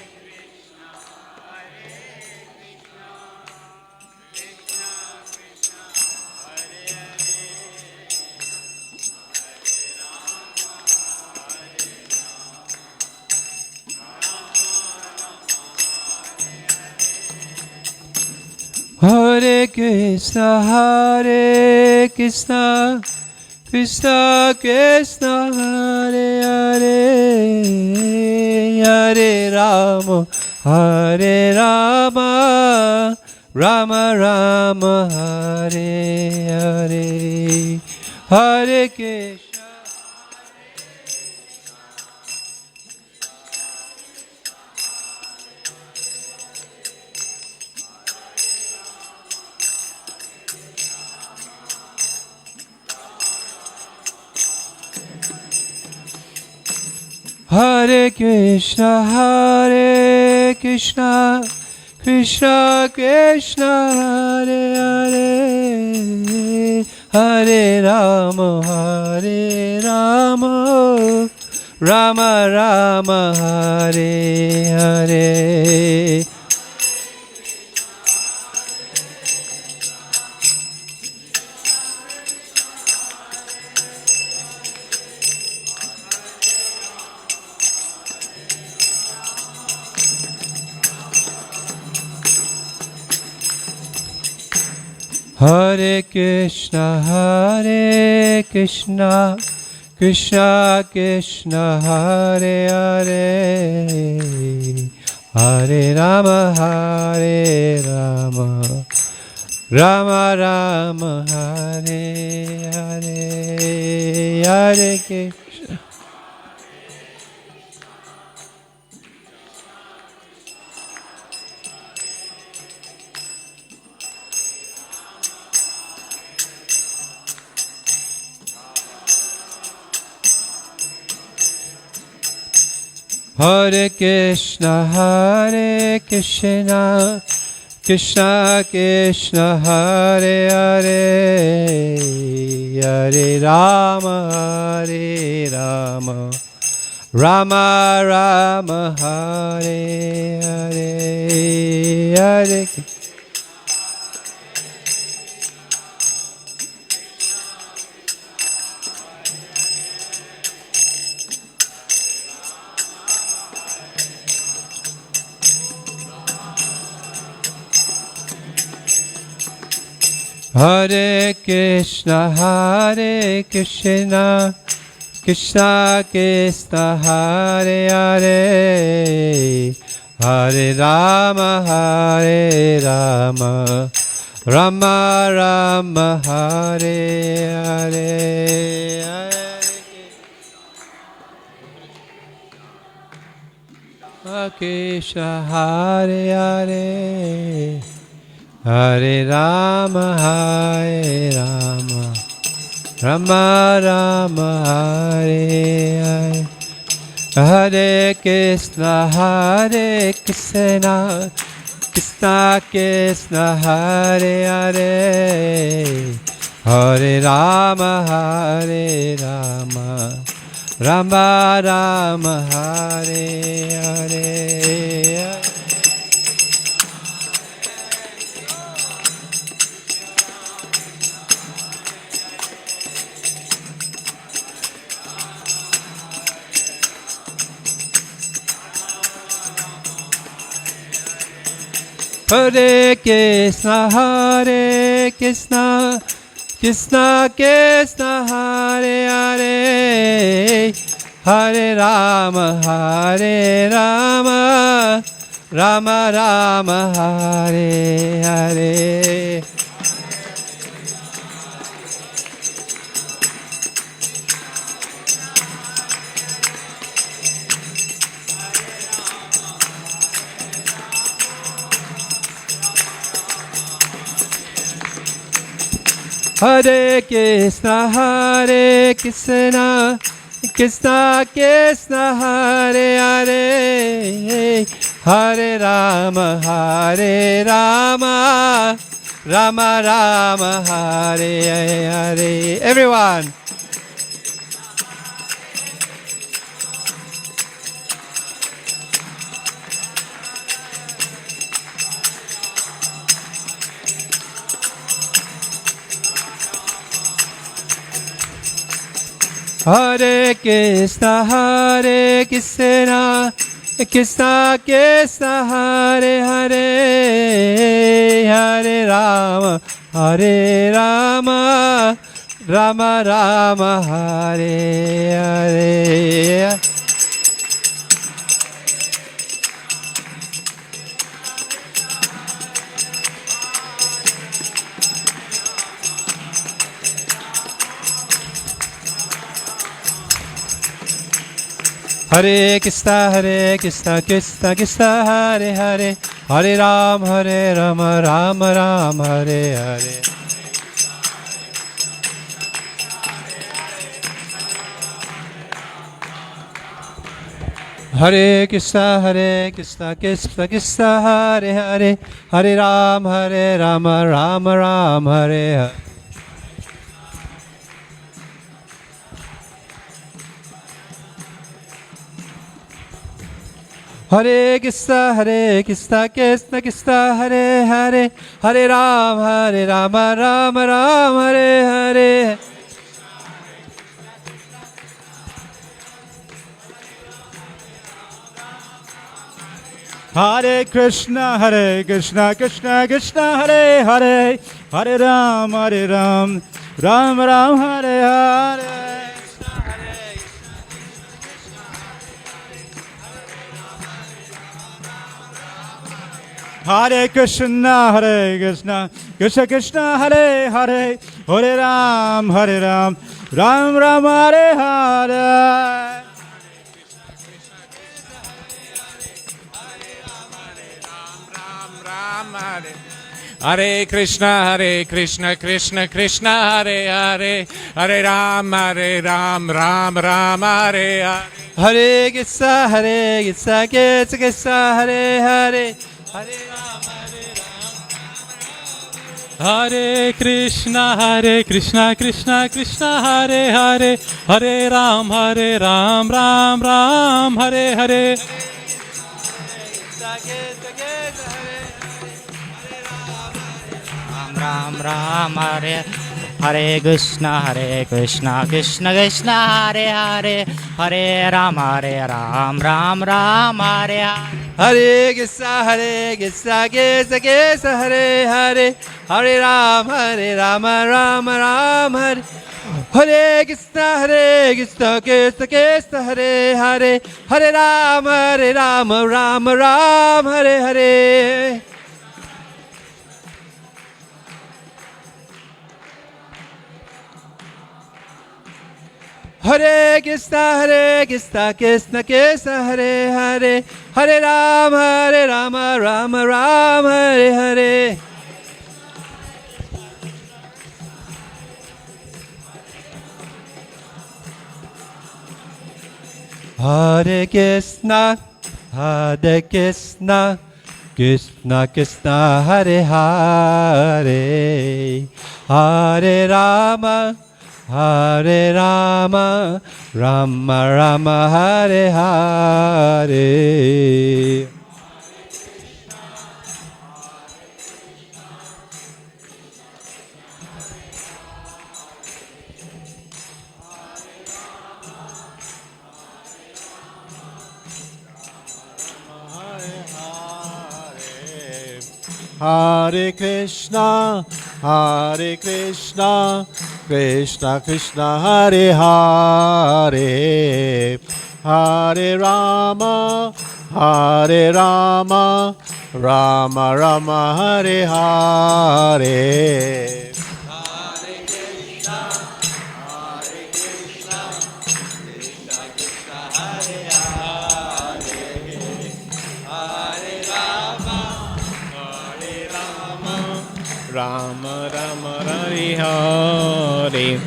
Hare Krishna, Hare Krishna, Krishna Krishna, Hare Hare, Hare Rama, Hare Rama, Rama Rama, Hare Hare, Hare Krishna. Hare Krishna, Hare Krishna, Krishna Krishna, Hare Hare, Hare Rama, Hare Rama, Rama Rama, Hare Hare. Hare Krishna, Hare Krishna, Krishna Krishna, Hare Hare, Hare Rama, Hare Rama, Rama Rama, Hare Hare, Hare Krishna. Hare Krishna, Hare Krishna, Krishna Krishna, Hare Hare, Hare Rama, Hare Rama, Rama Rama, Hare Hare, Hare Krishna. Hare Krishna, Hare Krishna, Krishna Krishna, Hare Hare, Hare Rama, Hare Rama, Rama Rama, Hare Hare, Hare Krishna, Hare Hare, Hare Rama, Hare Rama, Rama Rama, Hare Hare, Hare Krishna, Hare Krishna, Krishna Krishna, Hare Hare, Hare Rama, Hare Rama, Rama Rama, Hare Hare. Hare Krishna, Hare Krishna, Krishna Krishna, Hare Hare, Hare Rama, Hare Rama, Rama Rama, Hare Hare. Hare Krishna, Hare Krishna, Krishna Krishna, Hare Hare, Hare Rama, Hare Rama, Rama Rama, Hare Hare. Everyone. Hare Krishna, Hare Krishna, Krishna Krishna, Hare Hare, Hare Rama, Hare Rama, Rama Rama, Hare Hare. Hare Krishna, Krishna Krishna, Hare Hare, Hare Rama, Rama Rama, Hare Hare. Hare Krishna, Krishna Krishna, Hare Hare, Hare Rama, Rama Rama, Hare Hare. Hare Krishna, Krishna Krishna, Hare Hare, Hare Rama, Rama Rama, Hare Hare. Hare Krishna, Krishna Krishna, Hare Hare, Hare Ram, Ram Ram, Hare Hare. Hare Krishna, Krishna Krishna, Hare Hare, Hare Ram, Ram Ram, Hare Hare. Hare Krishna, Krishna Krishna, Hare Hare, Hare Ram, Ram Ram, Hare Hare. Hare Krishna, Krishna Krishna, Hare Hare, Hare Rama, Hare Krishna, Krishna Krishna, Hare Hare, Hare Ram, Ram Ram, Hare Hare. Ram Ram, Hare Hare Krishna, Krishna Krishna, Hare Hare, Hare Ram, Ram Ram, Hare Hare. Hare Krishna, Krishna Krishna, Hare Hare, Hare Rama, Rama Rama, Hare Hare Krishna, Krishna Krishna, Hare Hare, Hare Rama, Rama Rama, Hare Hare. Hare Krishna, Krishna Krishna, Hare Hare, Hare Rama, Rama Rama, Hare Hare. Hare Krishna, Krishna Krishna, Hare Hare, Hare Rama, Rama Rama, Hare Hare. Hare Krishna, Krishna Krishna, Hare Hare, Hare Rama, Rama Rama, Hare Hare. Rama Rama Hare Hare,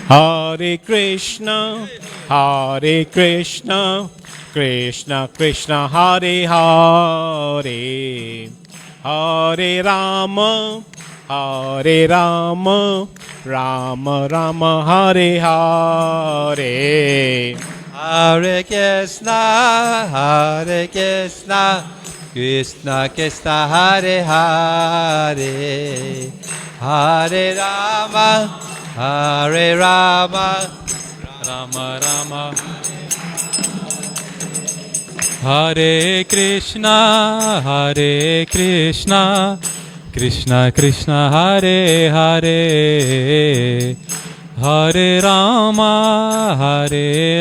Hare Krishna, Krishna Krishna, Hare Hare, Hare Rama, Rama Rama, Hare Hare. Hare Krishna, Krishna Krishna, Hare Hare, Hare Rama, Rama Rama. Hare Krishna, Krishna Krishna, Hare Hare, Hare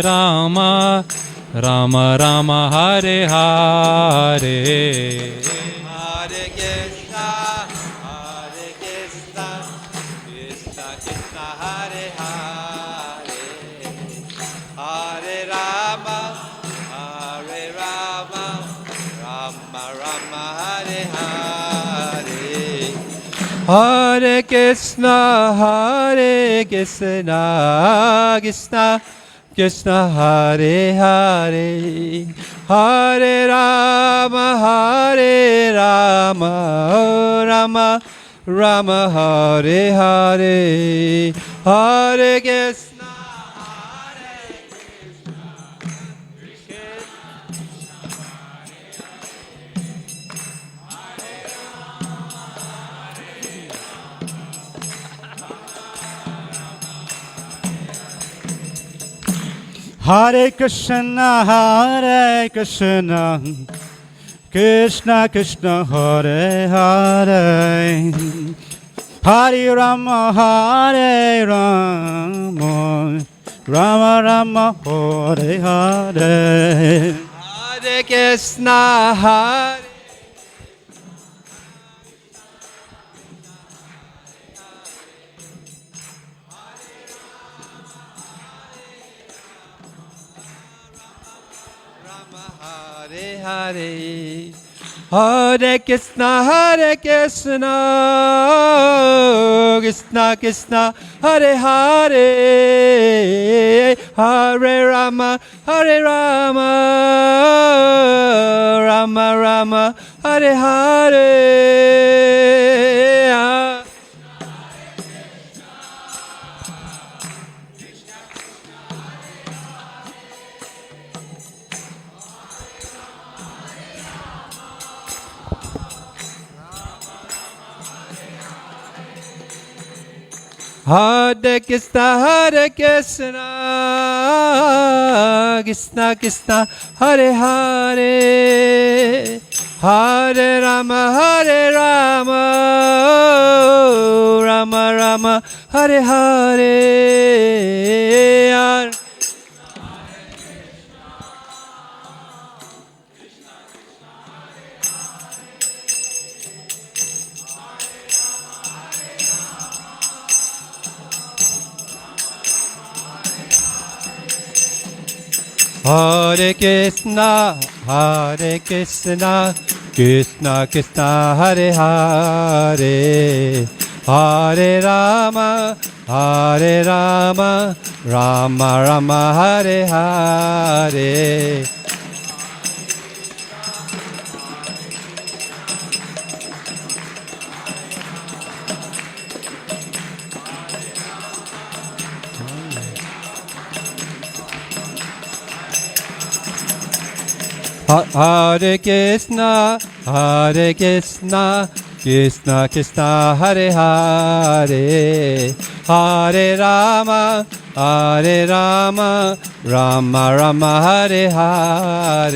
Rama, Rama Rama, Hare Hare. Hare Krishna, Krishna Krishna, Hare Hare, Hare Rama, Rama Rama, Hare Hare. Hare Krishna, Krishna Krishna, Hare Hare, Hare Rama, Rama Rama, Hare Hare, Hare Krishna, Hare Krishna, Krishna Krishna, Hare Hare, Hare Rama, Rama Rama, Hare Hare. Hare Krishna, Hare Hare, Hare Krishna, Krishna Krishna, Hare Hare, Hare Rama, Rama Rama, Hare Hare. Hare Krishna, Krishna Krishna, Hare Hare, Hare Rama, Rama Rama, Hare Hare. Hare Krishna, Krishna Krishna, Hare Hare, Hare Rama, Rama Rama, Hare Hare. Hare Krishna, Krishna Krishna, Hare Hare, Hare Rama, Rama Rama, Hare Hare.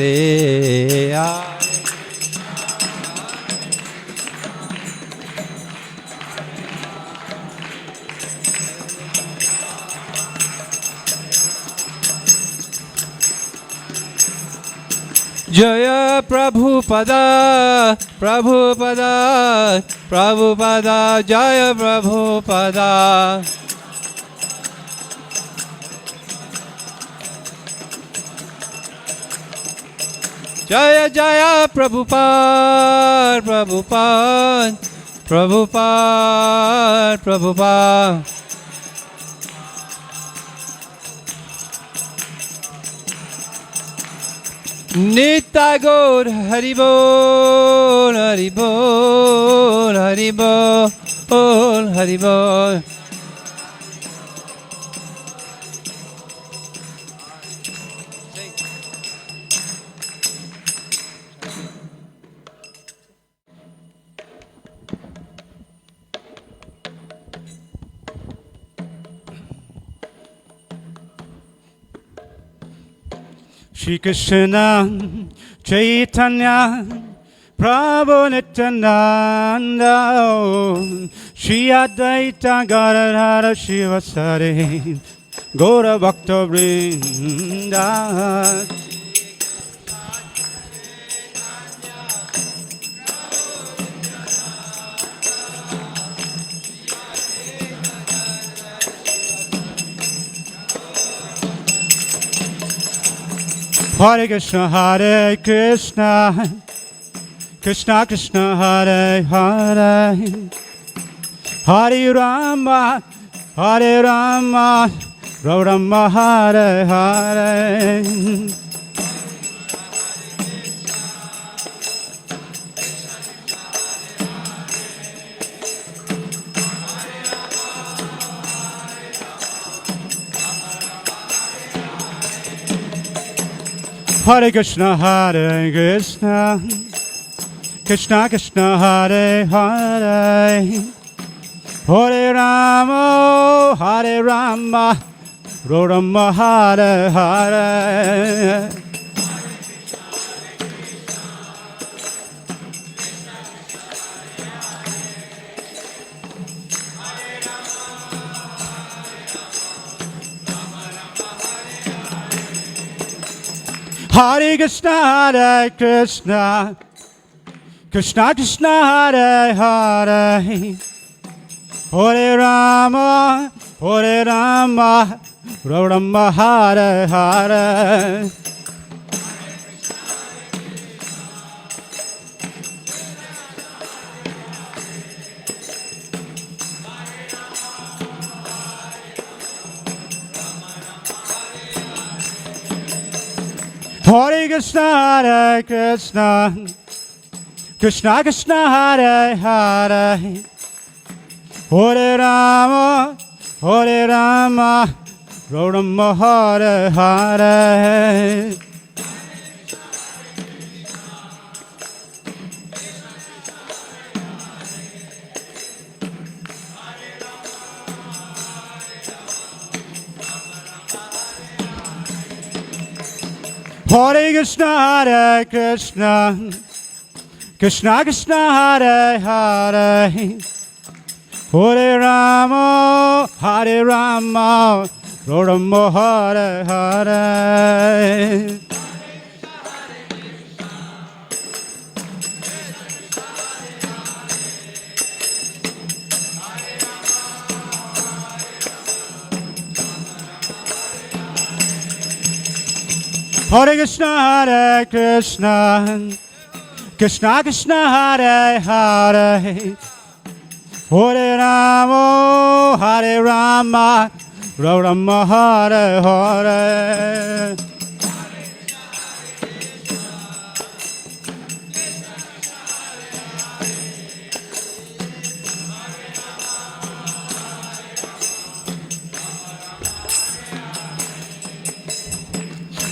Jaya Prabhupada, Prabhupada, Prabhupada, Jaya Prabhupada. Jaya Jaya Prabhupada, Prabhupada, Prabhupada, Prabhupada. Nitya Gaur Haribol, Haribol, Haribol, Haribol. Shri Krishna Chaitanya Prabhu Nityananda Shri Advaita Gadadhara Shivasari Gaura Bhakta Vrinda. Hare Krishna, Hare Krishna, Krishna Krishna, Hare Hare, Hare Rama, Hare Rama, Rama Hare Hare. Hare Krishna, Hare Krishna, Krishna Krishna, Hare Hare, Hare Rama, Hare Rama, Rama Hare Hare. Hare Krishna, Hare Krishna, Krishna Krishna, Hare Hare, Hare Rama, Hare Rama, Rama Hare Hare. Hare Krishna, Hare Krishna, Krishna Krishna, Hare Hare, Hare Rama, Hare Rama, Rama Hare Hare. Hare Krishna, Hare Krishna, Krishna Krishna, Hare Hare, Hare Rama, Hare Rama, Rama Hare Hare. Hare Krishna, Hare Krishna, Krishna Krishna, Hare Hare, Hare Rama, Hare Rama, Rama Hare Hare.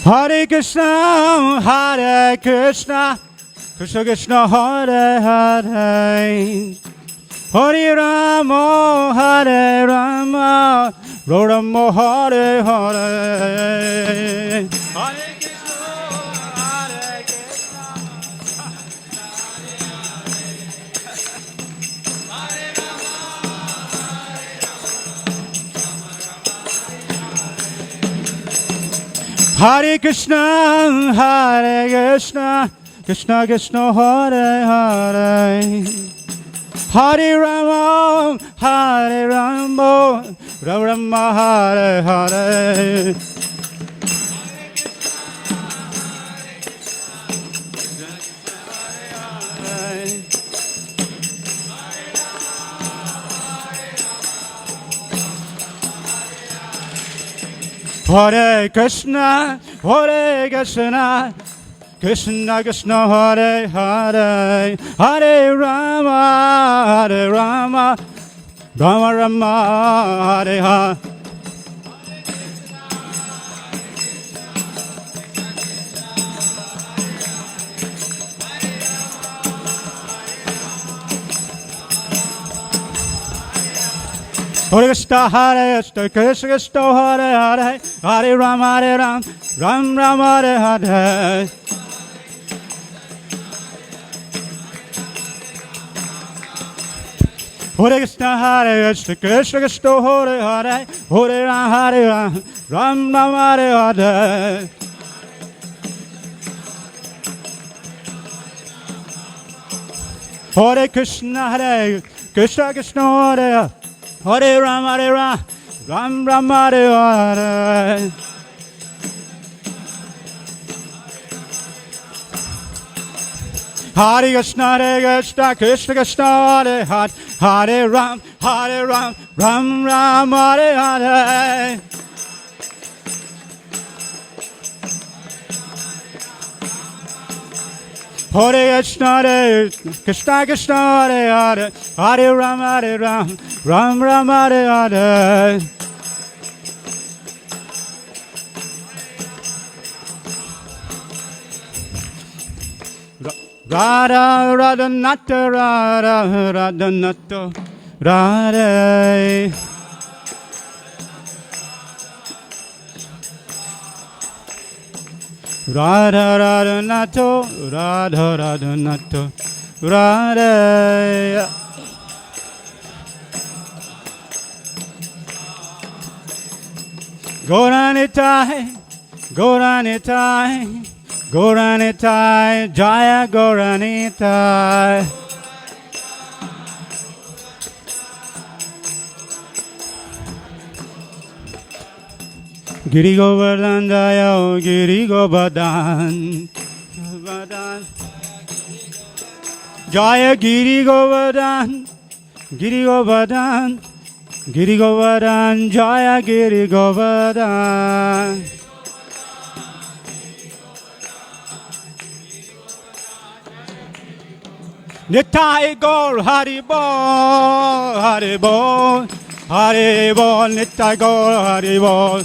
Hare Krishna, Hare Krishna, Krishna Krishna, Hare Hare, Hare Rama, Hare Rama, Rama Hare Hare. Hare Hare Krishna, Hare Krishna, Krishna Krishna, Hare Hare. Hare Rama, Hare Rama, Rama Rama, Hare Hare. Hare Krishna, Hare Krishna, Krishna Krishna, Hare Hare. Hare Rama, Hare Rama, Rama Rama, Hare Hare. Hare Krishna, Hare Krishna, Krishna Krishna, Hare Hare. Hare Rama, Hare Ram, Ram Rama, Hare Hare. Hare Krishna, Hare Krishna, Krishna Krishna, Hare Hare. Hare Ram, Ram Rama, Hare Hare. Hare Krishna, Hare Krishna, Krishna Hare Hare Ram, Ram Rama, Hare Hare. Hare Krishna, Krishna Krishna, Hare Hare. Hare Ram, Ram Rama, Hare Hare. Hare Krishna, Krishna Krishna, Hare Hare. Hare Ram, Ram Rama, Hare Hare. Radha Radha Nata Radha Radha Nata Radha. Radha Radha Nato Radha Radha Nato Radha. Gauranitai, Gauranitai, Gauranitai, Jaya Gauranitai. Giri Govardhan Jaya, Giri Govardhan, Govardhan. Jaya Giri Govardhan, Giri Govardhan, Giri Govardhan, Jaya Giri Govardhan. Nitai Gaur Hari Bol, Hari Bol, Hari Bol, Nitai Gaur Hari Bol.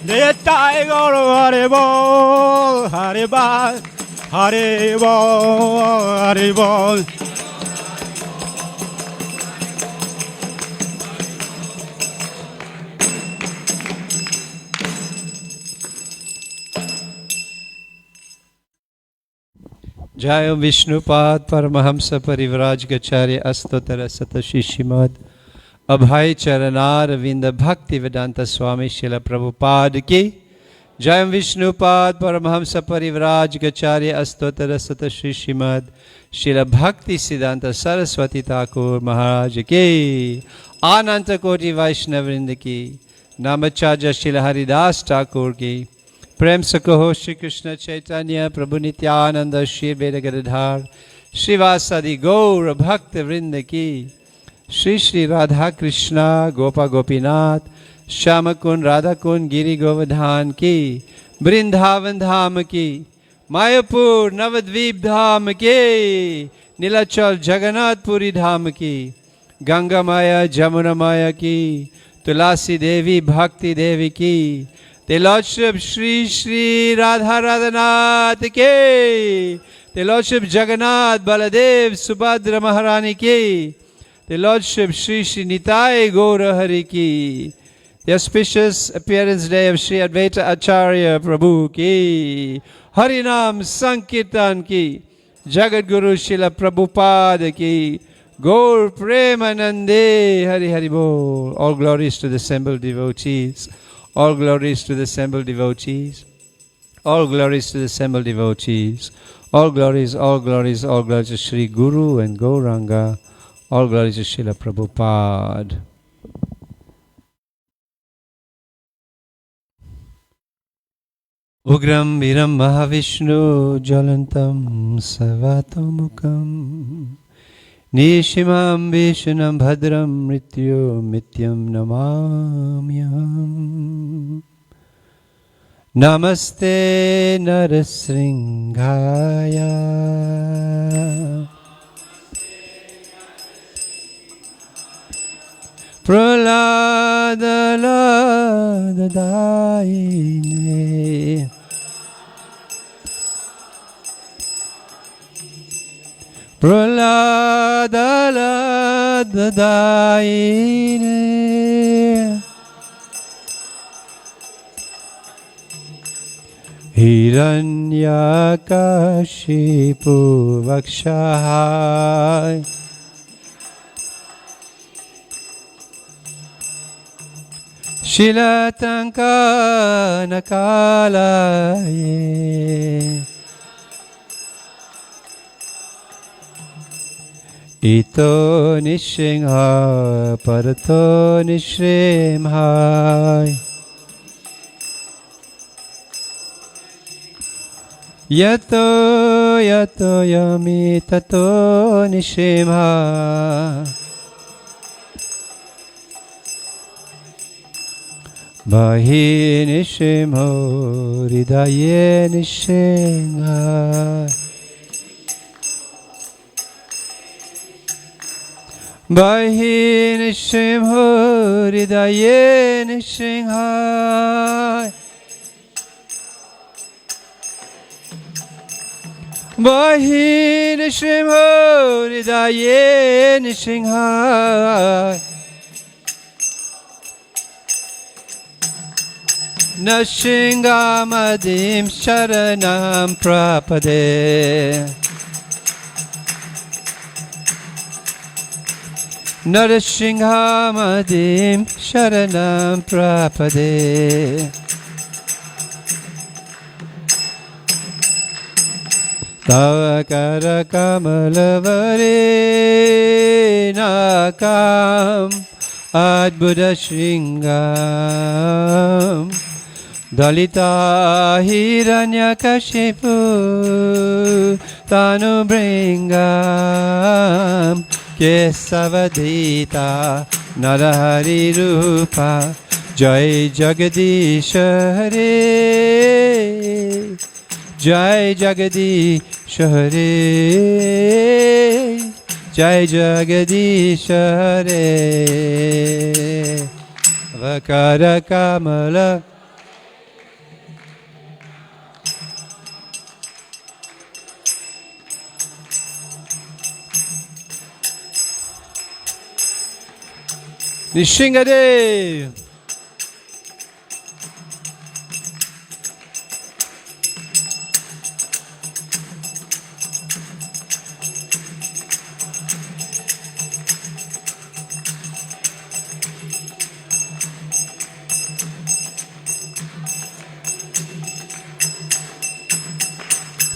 Nitai Gaur Hari Bol, Hari Bol, Hari Bol, Hari Bol. Jai Vishnupad Paramahamsa Parivraj Gacharya Astotara Satashishimad Abhay Charanar Vinda Bhakti Vedanta Swami Srila Prabhupada Ki Jai Vishnupad Paramahamsa Parivraj Gacharya Astotara Satashishimad Srila Bhakti Siddhanta Saraswati Thakur Maharaj Ki Ananta Koti Vaishnavrinda Ki Namacharya Srila Haridas Thakur Ki प्रेम से कहो श्री कृष्ण चैतन्य प्रभु नित्यानंद श्री वेद गदाधर श्रीवासादि गौर भक्त वृंद की श्री श्री राधा कृष्णा गोपा गोपीनाथ श्याम कुंड राधा कुंड गिरि गोवर्धन की वृंदावन धाम की मायापुर नवद्वीप धाम के नीलाचल जगन्नाथपुरी धाम की गंगा माया जमुना माया की तुलसी देवी भक्ति देवी की The Lordship Shri Shri Radha Radhanath Ki, The Lordship Jagannath Baladev Subhadra Maharani Ki, The Lordship Shri Shri Nitai Gaura Hari Ki, The auspicious appearance day of Shri Advaita Acharya Prabhu Ki, Harinam Sankirtan Ki, Jagat Guru Srila Prabhupada Ki, Gaur Premanande, Hari Hari Bol. All glories to the assembled devotees. All glories to the assembled devotees. All glories to the assembled devotees. All glories, all glories, all glories to Sri Guru and Gauranga. All glories to Srila Prabhupada. Ugram Viram Mahavishnu Jalantam Savatomukam Nishimam Vishnam Bhadram Mrityo Mityam Namamyam Namaste Narasringhaya Praladadaine Praladadaine Hiranyakashipu Vakshahai Shilatanka Nakalaye Ito Nishingha Parato Nishrimhai Yato Yato Yami Tato Nishrimha Bahi Nishimho Ridaye Nishimha Bahi Nishimho Ridaye Nishimha Bahi Nishimho Ridaye Nishimha Nashingamadim Sharanam Prapade Narashingamadim Sharanam Prapade Tavakara Kamalavare Nakam Adbuddha Shringam Dalita Hiranyakashipu Tanu Bringam Kesavadita Narahari Rupa Jai Jagadish Hare Jai Jagadish Hare Jai Jagadish Hare Vakara Kamala Nishingade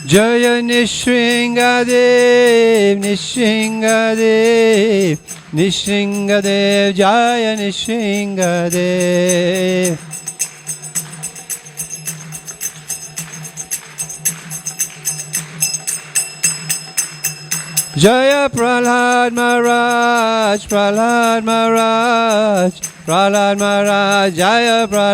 Jaya Nishringadev, Nishringadev, Nishringadev, Jaya Nishringadev. Jaya Prahlad Maharaj, Prahlad Maharaj, Prahlad Maharaj, Jaya Prahlad.